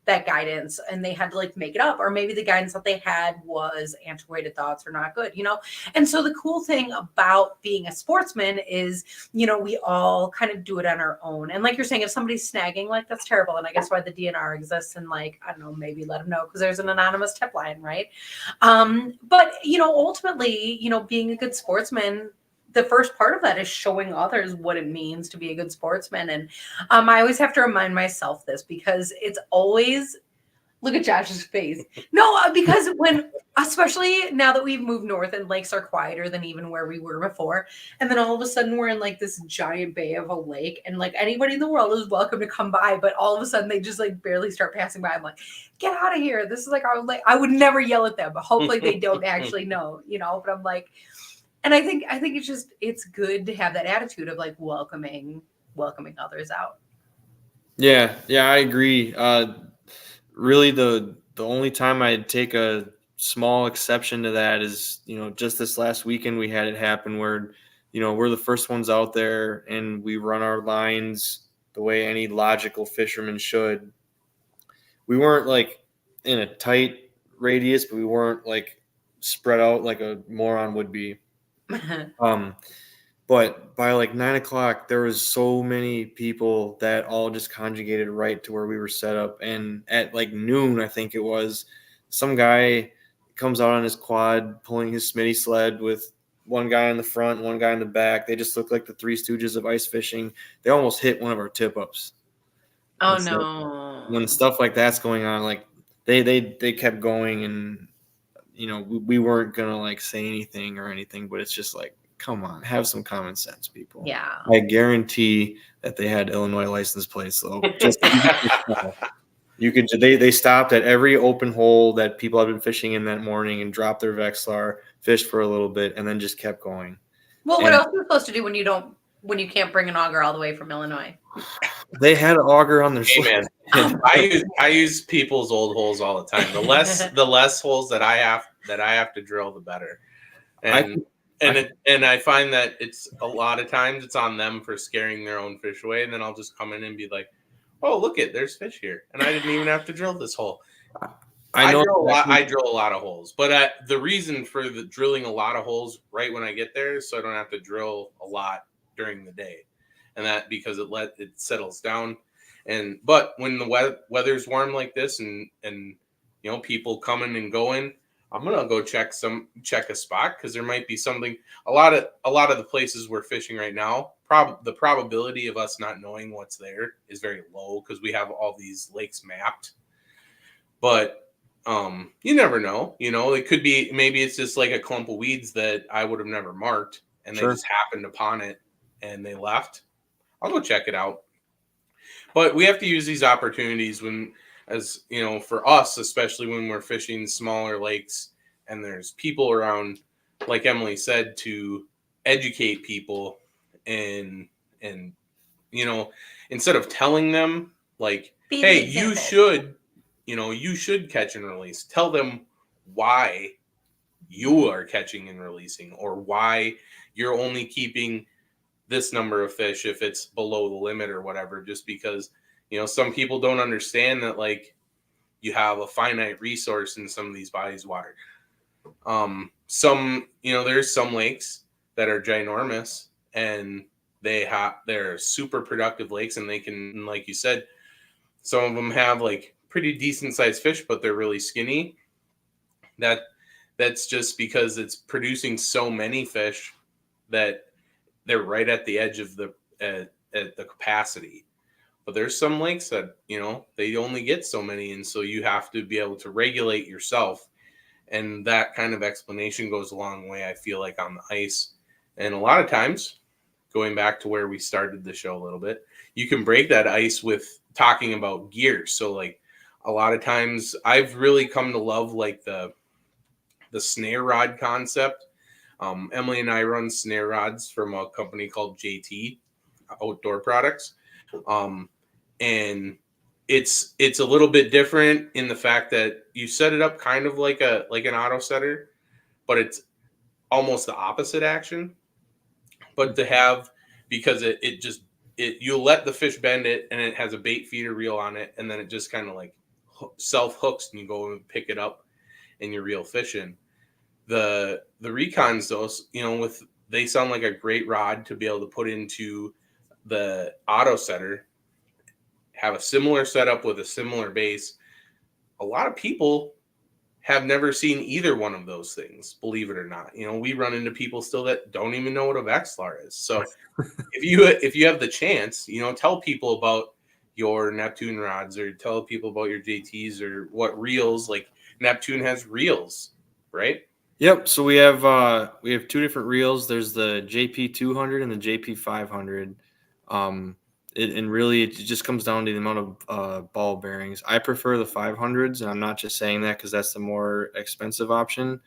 S2: that guidance, and they had to like make it up, or maybe the guidance that they had was antiquated thoughts or not good. And so the cool thing about being a sportsman is, we all kind of do it on our own. And like you're saying, if somebody's snagging, like, that's terrible. And I guess why the DNR exists, and like, I don't know, maybe let them know, because there's an anonymous tip line, right? But ultimately, being a good sportsman, the first part of that is showing others what it means to be a good sportsman. And I always have to remind myself this, because it's always, look at Josh's face. No, because especially now that we've moved north and lakes are quieter than even where we were before. And then all of a sudden we're in like this giant bay of a lake, and like anybody in the world is welcome to come by. But all of a sudden they just like barely start passing by. I'm like, get out of here. This is like our lake. I would never yell at them, but hopefully they don't actually know, but I'm like, and I think it's good to have that attitude of like welcoming others out.
S3: Yeah, I agree. Really, the only time I'd take a small exception to that is, just this last weekend we had it happen where, we're the first ones out there and we run our lines the way any logical fisherman should. We weren't like in a tight radius, but we weren't like spread out like a moron would be. But by like 9 o'clock, there was so many people that all just conjugated right to where we were set up. And at like noon, I think it was, some guy comes out on his quad pulling his Smitty sled with one guy in the front, one guy in the back. They just look like the Three Stooges of ice fishing. They almost hit one of our tip ups.
S2: Oh,
S3: So
S2: no.
S3: when stuff like that's going on, like they kept going, and we weren't gonna like say anything or anything, but it's just like, come on, have some common sense, people.
S2: Yeah.
S3: I guarantee that they had Illinois license plates, so just they stopped at every open hole that people had been fishing in that morning and dropped their Vexlar, fished for a little bit, and then just kept going.
S2: Well, what else are you supposed to do when you can't bring an auger all the way from Illinois?
S3: They had an auger on their
S1: Hey,
S3: sled.
S1: man, I use people's old holes all the time. The less holes that I have to drill, the better. And I find that it's a lot of times it's on them for scaring their own fish away, and then I'll just come in and be like, "Oh, look there's fish here," and I didn't even have to drill this hole. I drill a lot of holes, but the reason for the drilling a lot of holes right when I get there is so I don't have to drill a lot during the day, and that because it settles down. But when the weather's warm like this, and people coming and going, I'm gonna go check a spot, because there might be something. A lot of the places we're fishing right now, the probability of us not knowing what's there is very low, because we have all these lakes mapped. But you never know. It could be, maybe it's just like a clump of weeds that I would have never marked, and
S3: Sure.
S1: they just happened upon it and they left. I'll go check it out. But we have to use these opportunities for us, especially when we're fishing smaller lakes and there's people around, like Emily said, to educate people and instead of telling them like, hey, you should catch and release, tell them why you are catching and releasing, or why you're only keeping this number of fish if it's below the limit or whatever, just because some people don't understand that, like, you have a finite resource in some of these bodies of water. There's some lakes that are ginormous, and they're super productive lakes, and they can, like you said, some of them have like pretty decent sized fish, but they're really skinny. That's just because it's producing so many fish that they're right at the edge of at the capacity. But there's some lakes that, they only get so many. And so you have to be able to regulate yourself. And that kind of explanation goes a long way, I feel like, on the ice. And a lot of times, going back to where we started the show a little bit, you can break that ice with talking about gear. So like a lot of times I've really come to love like the snare rod concept. Emily and I run snare rods from a company called JT Outdoor Products. And it's a little bit different in the fact that you set it up kind of like an auto setter, but it's almost the opposite action. But to have, because it just you'll let the fish bend it, and it has a bait feeder reel on it, and then it just kind of like self hooks, and you go and pick it up and you're reel fishing. The Recons, those, with, they sound like a great rod to be able to put into the auto setter, have a similar setup with a similar base. A lot of people have never seen either one of those things, believe it or not. We run into people still that don't even know what a Vexilar is. So if you have the chance, tell people about your Neptune rods, or tell people about your JTs, or what reels. Like Neptune has reels, right?
S3: Yep. So we have two different reels. There's the JP 200 and the JP 500. And really it just comes down to the amount of ball bearings. I prefer the 500s, and I'm not just saying that because that's the more expensive option.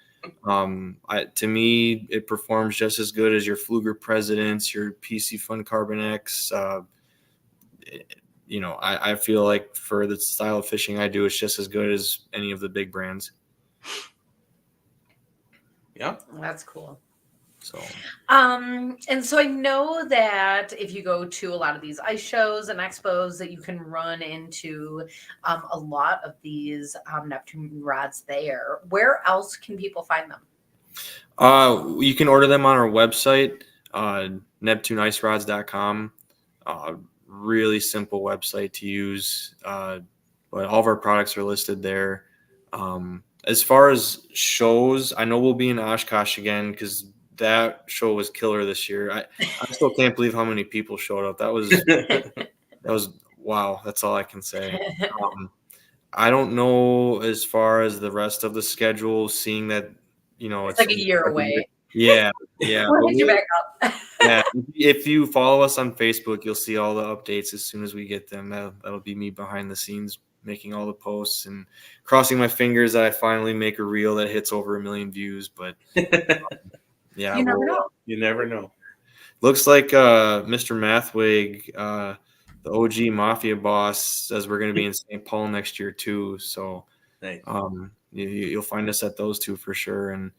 S3: To me, it performs just as good as your Fluger Presidents, your PC Fun Carbon X. I feel like for the style of fishing I do, it's just as good as any of the big brands.
S1: Yeah,
S2: that's cool.
S3: So,
S2: and so I know that if you go to a lot of these ice shows and expos, that you can run into a lot of these Neptune rods there. Where else can people find them?
S3: You can order them on our website, neptuneicerods.com. Really simple website to use, but all of our products are listed there. As far as shows, I know we'll be in Oshkosh again because that show was killer this year. I still can't believe how many people showed up. That was wow. That's all I can say. I don't know as far as the rest of the schedule, seeing that,
S2: it's like a year away.
S3: Yeah.
S2: We'll hit you back up.
S3: Yeah. If you follow us on Facebook, you'll see all the updates as soon as we get them. That'll be me behind the scenes making all the posts and crossing my fingers that I finally make a reel that hits over 1 million views. But yeah,
S2: you never know.
S1: You never know. Looks
S3: like Mr. Mathwig, the OG Mafia boss, says we're going to be in St. Paul next year too. So
S1: nice.
S3: You'll find us at those two for sure. And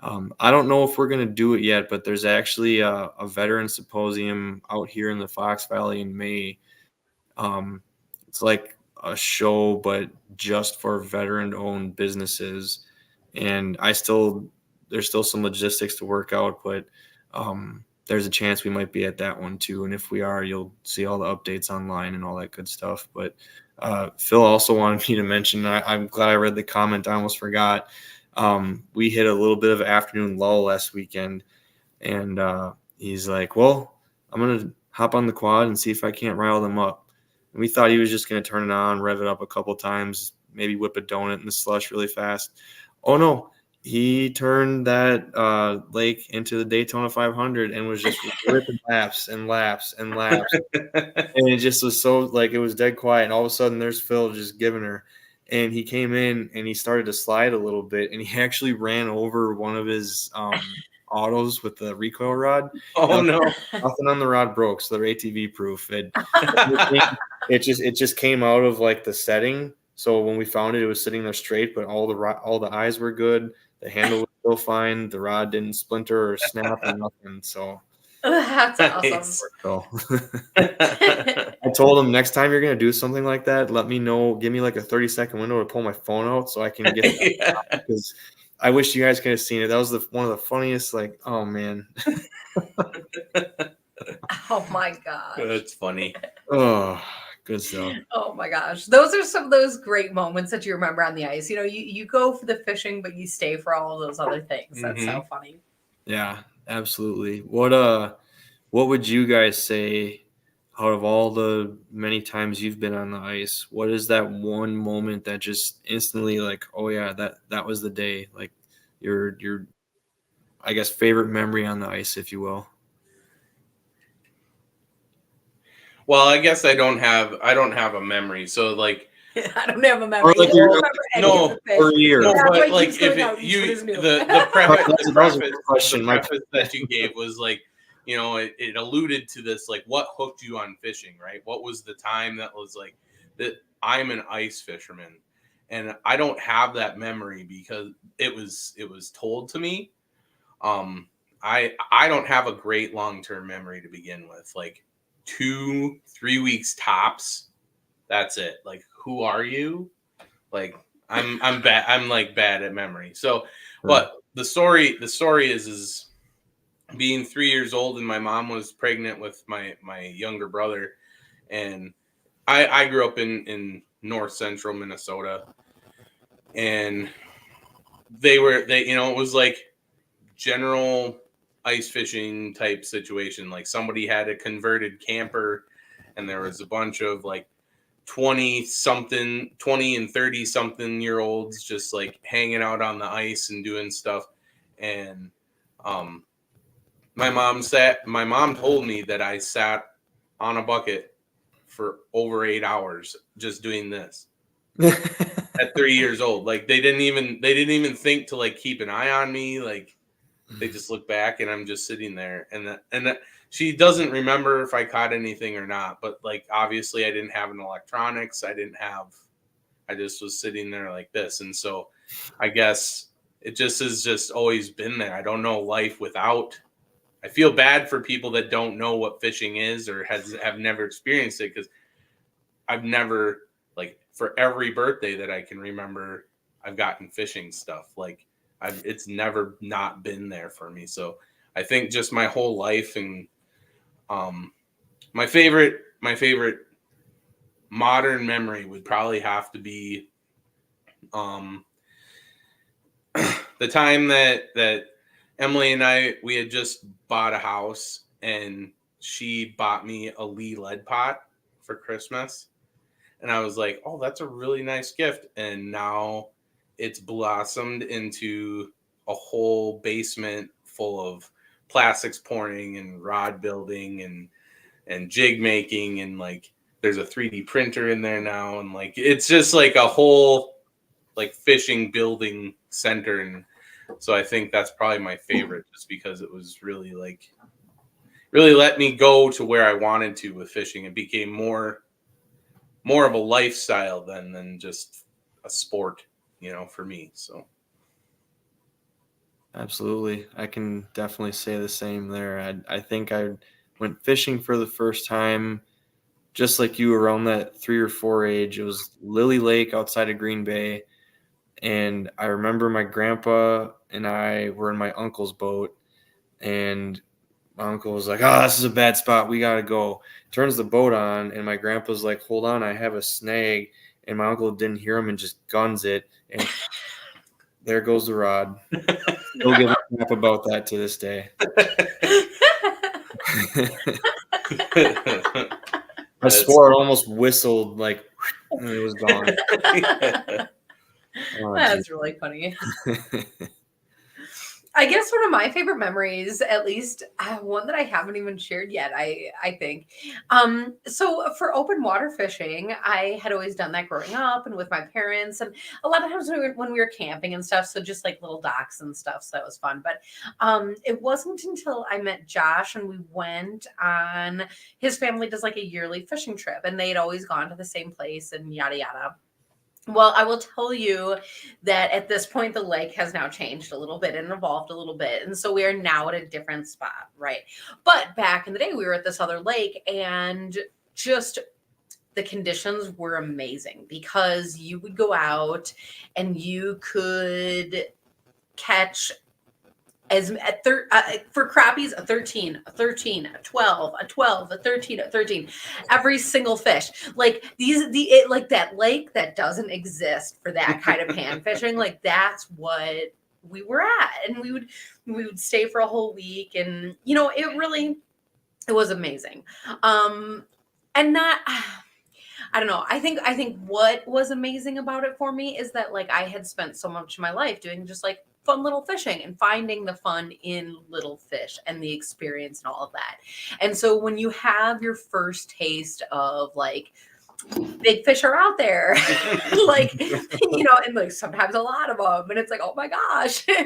S3: I don't know if we're going to do it yet, but there's actually a veteran symposium out here in the Fox Valley in May. It's like a show, but just for veteran-owned businesses. And there's still some logistics to work out, but there's a chance we might be at that one too. And if we are, you'll see all the updates online and all that good stuff. But Phil also wanted me to mention, I'm glad I read the comment. I almost forgot. We hit a little bit of an afternoon lull last weekend, and he's like, well, I'm going to hop on the quad and see if I can't rile them up. And we thought he was just going to turn it on, rev it up a couple times, maybe whip a donut in the slush really fast. Oh, no. He turned that lake into the Daytona 500 and was just ripping laps and laps and laps. And it just was so, like, it was dead quiet. And all of a sudden, there's Phil just giving her. And he came in and he started to slide a little bit. And he actually ran over one of his autos with the recoil rod.
S1: Oh, no.
S3: Nothing on the rod broke, so they're ATV proof. It just came out of, like, the setting. So when we found it, it was sitting there straight, but all the eyes were good. The handle was still fine. The rod didn't splinter or snap or nothing. So
S2: that's awesome.
S3: So I told him, next time you're going to do something like that, let me know. Give me like a 30-second window to pull my phone out so I can get it. Because I wish you guys could have seen it. That was one of the funniest, like, oh, man.
S2: Oh, my gosh.
S1: That's funny.
S3: Oh, good stuff.
S2: Oh my gosh. Those are some of those great moments that you remember on the ice. You go for the fishing, but you stay for all of those other things. That's so funny.
S3: Yeah, absolutely. What would you guys say, out of all the many times you've been on the ice, what is that one moment that just instantly, like, oh yeah, that was the day, like your I guess favorite memory on the ice, if you will?
S1: Well, I guess I don't have a memory. So like
S2: I don't have a memory.
S3: Or like
S2: He
S3: you're
S2: doesn't remember any
S1: no,
S2: of the fish.
S3: for a year.
S1: no,
S2: That's why
S1: but
S2: he
S1: like
S2: keeps
S1: if
S2: going out
S1: it,
S2: each one
S1: you
S2: is new.
S1: the
S3: That was a good question.
S1: the preface that you gave was like, you know, it alluded to this, like what hooked you on fishing, right? What was the time that was like that I'm an ice fisherman, and I don't have that memory because it was told to me. Um, I don't have a great long term memory to begin with. Like 2-3 weeks tops. That's it. Like who are you? Like I'm bad. I'm like bad at memory. So,
S3: Sure.
S1: but the story is being 3 years old and my mom was pregnant with my younger brother, and I grew up in north central Minnesota, and they you know, it was like general ice fishing type situation. Like somebody had a converted camper, and there was a bunch of like 20 and 30 something year olds just like hanging out on the ice and doing stuff. And um my mom told me that I sat on a bucket for over 8 hours just doing this at 3 years old. Like they didn't even think to like keep an eye on me. Like they just look back and I'm just sitting there, and that she doesn't remember if I caught anything or not, but like obviously I didn't have an electronics. I just was sitting there like this. And so I guess it just has just always been there. I don't know life without. I feel bad for people that don't know what fishing is or have never experienced it, because I've never, like, for every birthday that I can remember, I've gotten fishing stuff. Like it's never not been there for me. So I think just my whole life, and um my favorite modern memory would probably have to be um the time that Emily and we had just bought a house, and she bought me a Lee lead pot for Christmas. And I was like, "Oh, that's a really nice gift." And now it's blossomed into a whole basement full of plastics pouring and rod building and jig making, and like there's a 3D printer in there now, and like it's just like a whole like fishing building center. And so I think that's probably my favorite, just because it was really like really let me go to where I wanted to with fishing. It became more of a lifestyle than just a sport, you know, for me. So
S3: Absolutely. I can definitely say the same there. I think I went fishing for the first time just like you around that 3 or 4 age. It was Lily Lake outside of Green Bay. And I remember my grandpa and I were in my uncle's boat, and my uncle was like, "Oh, this is a bad spot. We got to go." Turns the boat on, and my grandpa's like, "Hold on, I have a snag." And my uncle didn't hear him and just guns it. And there goes the rod. Still give a crap about that to this day. I swore it almost whistled like, and it was gone. Oh,
S2: That's really funny. I guess one of my favorite memories, at least one that I haven't even shared yet, I think. So for open water fishing, I had always done that growing up and with my parents, and a lot of times when we were camping and stuff. So just like little docks and stuff. So that was fun. But it wasn't until I met Josh and we went on. His family does like a yearly fishing trip, and they'd always gone to the same place and yada yada. Well, I will tell you that at this point, the lake has now changed a little bit and evolved a little bit. And so we are now at a different spot, right? But back in the day, we were at this other lake, and just the conditions were amazing because you would go out and you could catch as for crappies, a 13, a 13, a 12, a 12, a 13, a 13, every single fish. Like like that lake that doesn't exist for that kind of pan fishing. Like that's what we were at. And we would stay for a whole week, and it was amazing. And not I don't know. I think what was amazing about it for me is that like I had spent so much of my life doing just like fun little fishing and finding the fun in little fish and the experience and all of that. And so when you have your first taste of like big fish are out there, like and like sometimes a lot of them, and it's like, oh my gosh, but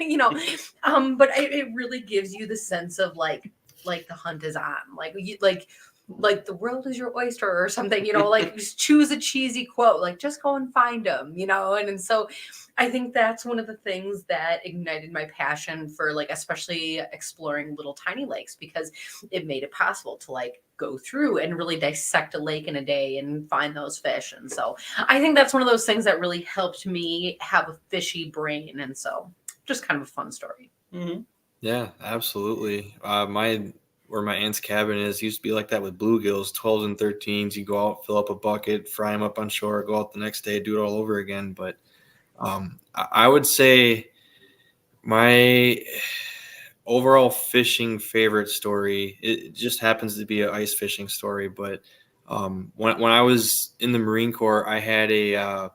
S2: it really gives you the sense of like the hunt is on, like the world is your oyster or something, like just choose a cheesy quote, like just go and find them, and so I think that's one of the things that ignited my passion for like especially exploring little tiny lakes, because it made it possible to like go through and really dissect a lake in a day and find those fish. And so I think that's one of those things that really helped me have a fishy brain. And so just kind of a fun story.
S1: Mm-hmm.
S3: Yeah, absolutely. Where my aunt's cabin is used to be like that with bluegills, 12s and 13s. You go out, fill up a bucket, fry them up on shore, go out the next day, do it all over again. But I would say my overall fishing favorite story, it just happens to be an ice fishing story. But when I was in the Marine Corps, I had a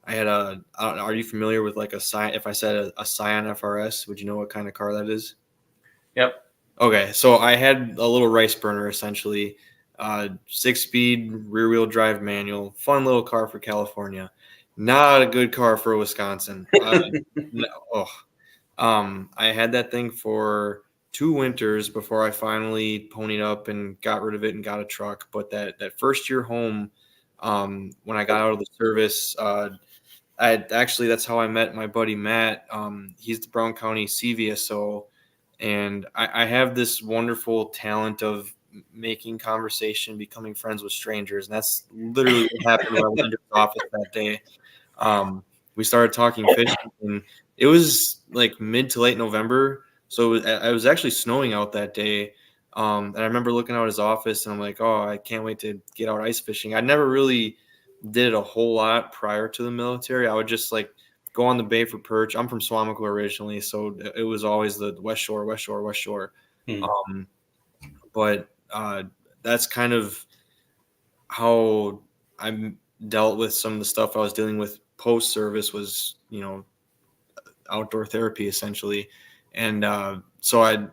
S3: are you familiar with like if I said a Scion FRS, would you know what kind of car that is?
S1: Yep.
S3: Okay, so I had a little rice burner essentially, 6-speed rear wheel drive manual, fun little car for California. Not a good car for Wisconsin. I had that thing for 2 winters before I finally ponied up and got rid of it and got a truck. But that first year home, when I got out of the service, that's how I met my buddy Matt. He's the Brown County CVSO, and I have this wonderful talent of making conversation, becoming friends with strangers, and that's literally what happened when I went into his office that day. We started talking fishing, and it was like mid to late November, so it was actually snowing out that day. And I remember looking out his office, and I'm like, "Oh, I can't wait to get out ice fishing." I never really did it a whole lot prior to the military. I would just like go on the bay for perch. I'm from Swamico originally, so it was always the West Shore, West Shore, West Shore.
S1: Hmm.
S3: But that's kind of how I dealt with some of the stuff I was dealing with post service was, outdoor therapy essentially. And so I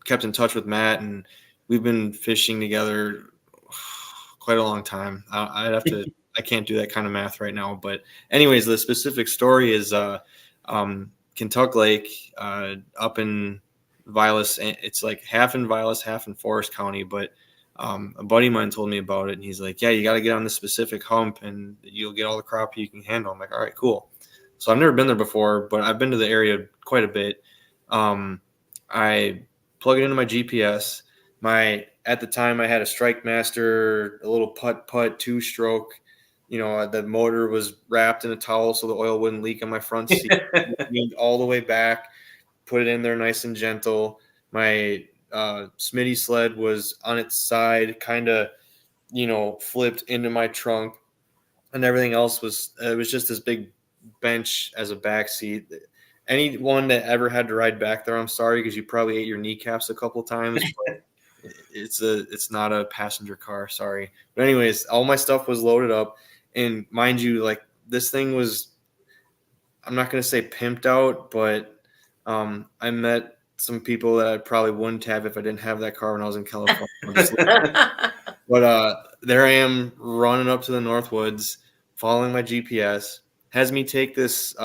S3: kept in touch with Matt, and we've been fishing together quite a long time. I can't do that kind of math right now. But anyways, the specific story is Kentucky Lake up in Vilas. It's like half in Vilas, half in Forest County. But a buddy of mine told me about it, and he's like, yeah, you got to get on this specific hump and you'll get all the crappie you can handle. I'm like, all right, cool. So I've never been there before, but I've been to the area quite a bit. I plug it into my GPS. At the time I had a Strike Master, a little putt 2-stroke. The motor was wrapped in a towel so the oil wouldn't leak on my front seat. All the way back, put it in there nice and gentle. My Smitty sled was on its side, kind of, flipped into my trunk, and everything else was just this big bench as a back seat. Anyone that ever had to ride back there, I'm sorry, because you probably ate your kneecaps a couple times. But it's not a passenger car, sorry. But anyways, all my stuff was loaded up, and mind you, like this thing was, I'm not gonna say pimped out, but I met some people that I probably wouldn't have if I didn't have that car when I was in California. But there I am running up to the Northwoods, following my GPS. Has me take this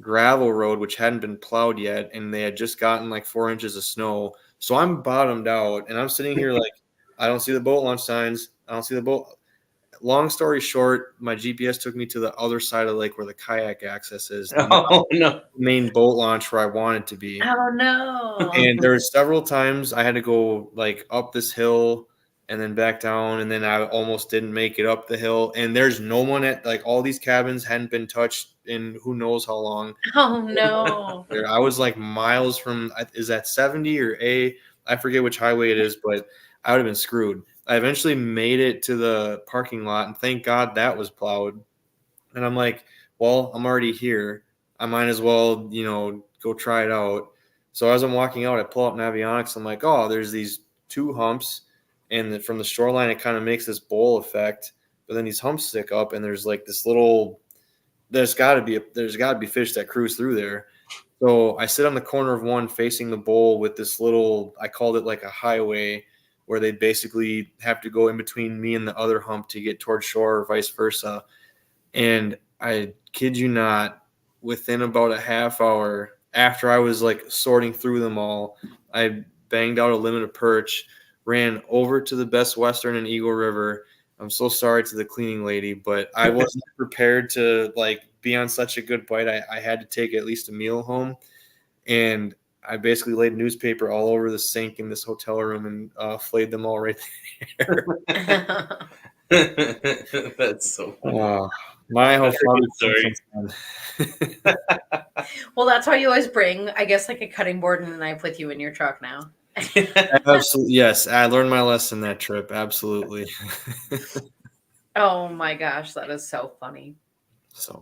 S3: gravel road, which hadn't been plowed yet, and they had just gotten like 4 inches of snow. So I'm bottomed out, and I'm sitting here like, I don't see the boat launch signs. I don't see the boat. Long story short, my GPS took me to the other side of the lake where the kayak access is.
S1: Oh no!
S3: Main boat launch where I wanted to be.
S2: Oh no!
S3: And there were several times I had to go like up this hill and then back down, and then I almost didn't make it up the hill. And there's no one at like all these cabins hadn't been touched in who knows how long.
S2: Oh no!
S3: I was like miles from, is that 70 or A? I forget which highway it is, but I would have been screwed. I eventually made it to the parking lot, and thank God that was plowed. And I'm like, well, I'm already here. I might as well, go try it out. So as I'm walking out, I pull out Navionics. I'm like, oh, there's these 2 humps. and from the shoreline it kind of makes this bowl effect. But then these humps stick up, and there's like this little. There's got to be fish that cruise through there. So I sit on the corner of one facing the bowl with this little. I called it like a highway, where they basically have to go in between me and the other hump to get towards shore, or vice versa. And I kid you not, within about a half hour after I was like sorting through them all, I banged out a limit of perch, ran over to the Best Western and Eagle River. I'm so sorry to the cleaning lady, but I wasn't prepared to like be on such a good bite. I had to take at least a meal home, and I basically laid newspaper all over the sink in this hotel room and flayed them all right there.
S1: That's so funny.
S3: My whole
S1: Sorry.
S2: Well, that's why you always bring, I guess, like a cutting board and a knife with you in your truck now.
S3: Absolutely, yes. I learned my lesson that trip. Absolutely.
S2: Oh my gosh, that is so funny.
S3: So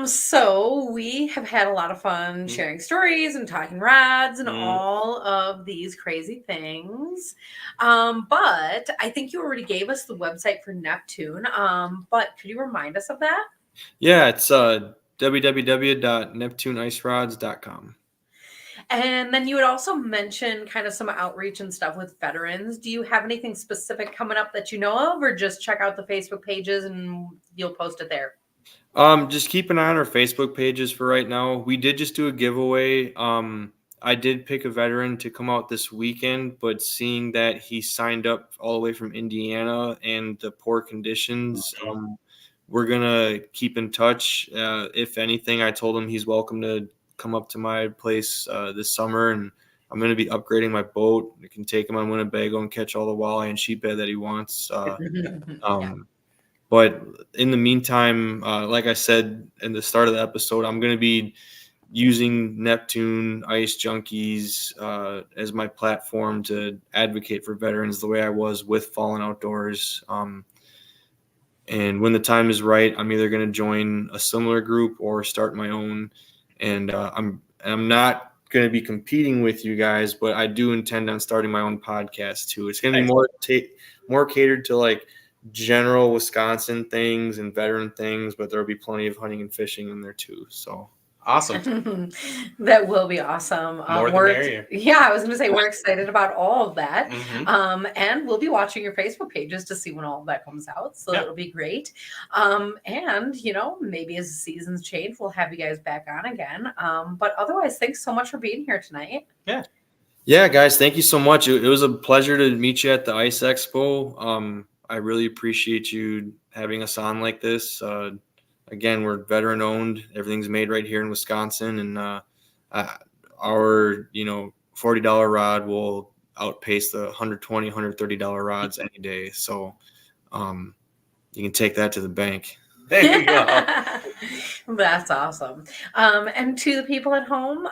S2: So we have had a lot of fun sharing stories and talking rods and all of these crazy things. But I think you already gave us the website for Neptune. But could you remind us of that?
S3: yeah, it's www.neptuneicerods.com.
S2: And then you would also mention kind of some outreach and stuff with veterans. Do you have anything specific coming up that you know of, or just check out the Facebook pages and you'll post it there?
S3: Just keep an eye on our Facebook pages for right now. We did just do a giveaway. I did pick a veteran to come out this weekend, but seeing that he signed up all the way from Indiana and the poor conditions, we're gonna keep in touch. If anything, I told him he's welcome to come up to my place this summer, and I'm gonna be upgrading my boat. I can take him on Winnebago and catch all the walleye and sheephead that he wants.
S2: Yeah.
S3: But in the meantime, like I said in the start of the episode, I'm going to be using Neptune Ice Junkies as my platform to advocate for veterans the way I was with Fallen Outdoors. And when the time is right, I'm either going to join a similar group or start my own. And I'm not going to be competing with you guys, but I do intend on starting my own podcast too. It's going to be more catered to like general Wisconsin things and veteran things, but there'll be plenty of hunting and fishing in there too. So
S1: Awesome.
S2: That will be awesome.
S1: More the merrier.
S2: Yeah, I was going to say we're excited about all of that. And we'll be watching your Facebook pages to see when all of that comes out. So it'll be great. And, you know, maybe as the seasons change, we'll have you guys back on again. But otherwise, thanks so much for being here tonight.
S3: Yeah, guys, thank you so much. It was a pleasure to meet you at the Ice Expo. I really appreciate you having us on like this. Again, we're veteran owned. Everything's made right here in Wisconsin, and our $40 rod will outpace the $120, $130 rods any day. So you can take that to the bank.
S1: There you go.
S2: That's awesome. And to the people at home,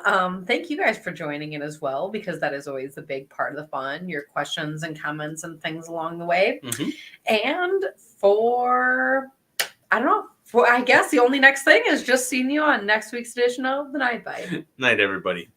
S2: thank you guys for joining in as well, because that is always a big part of the fun, your questions and comments and things along the way. And I guess the only next thing is just seeing you on next week's edition of The Night Bite.
S1: Night, everybody.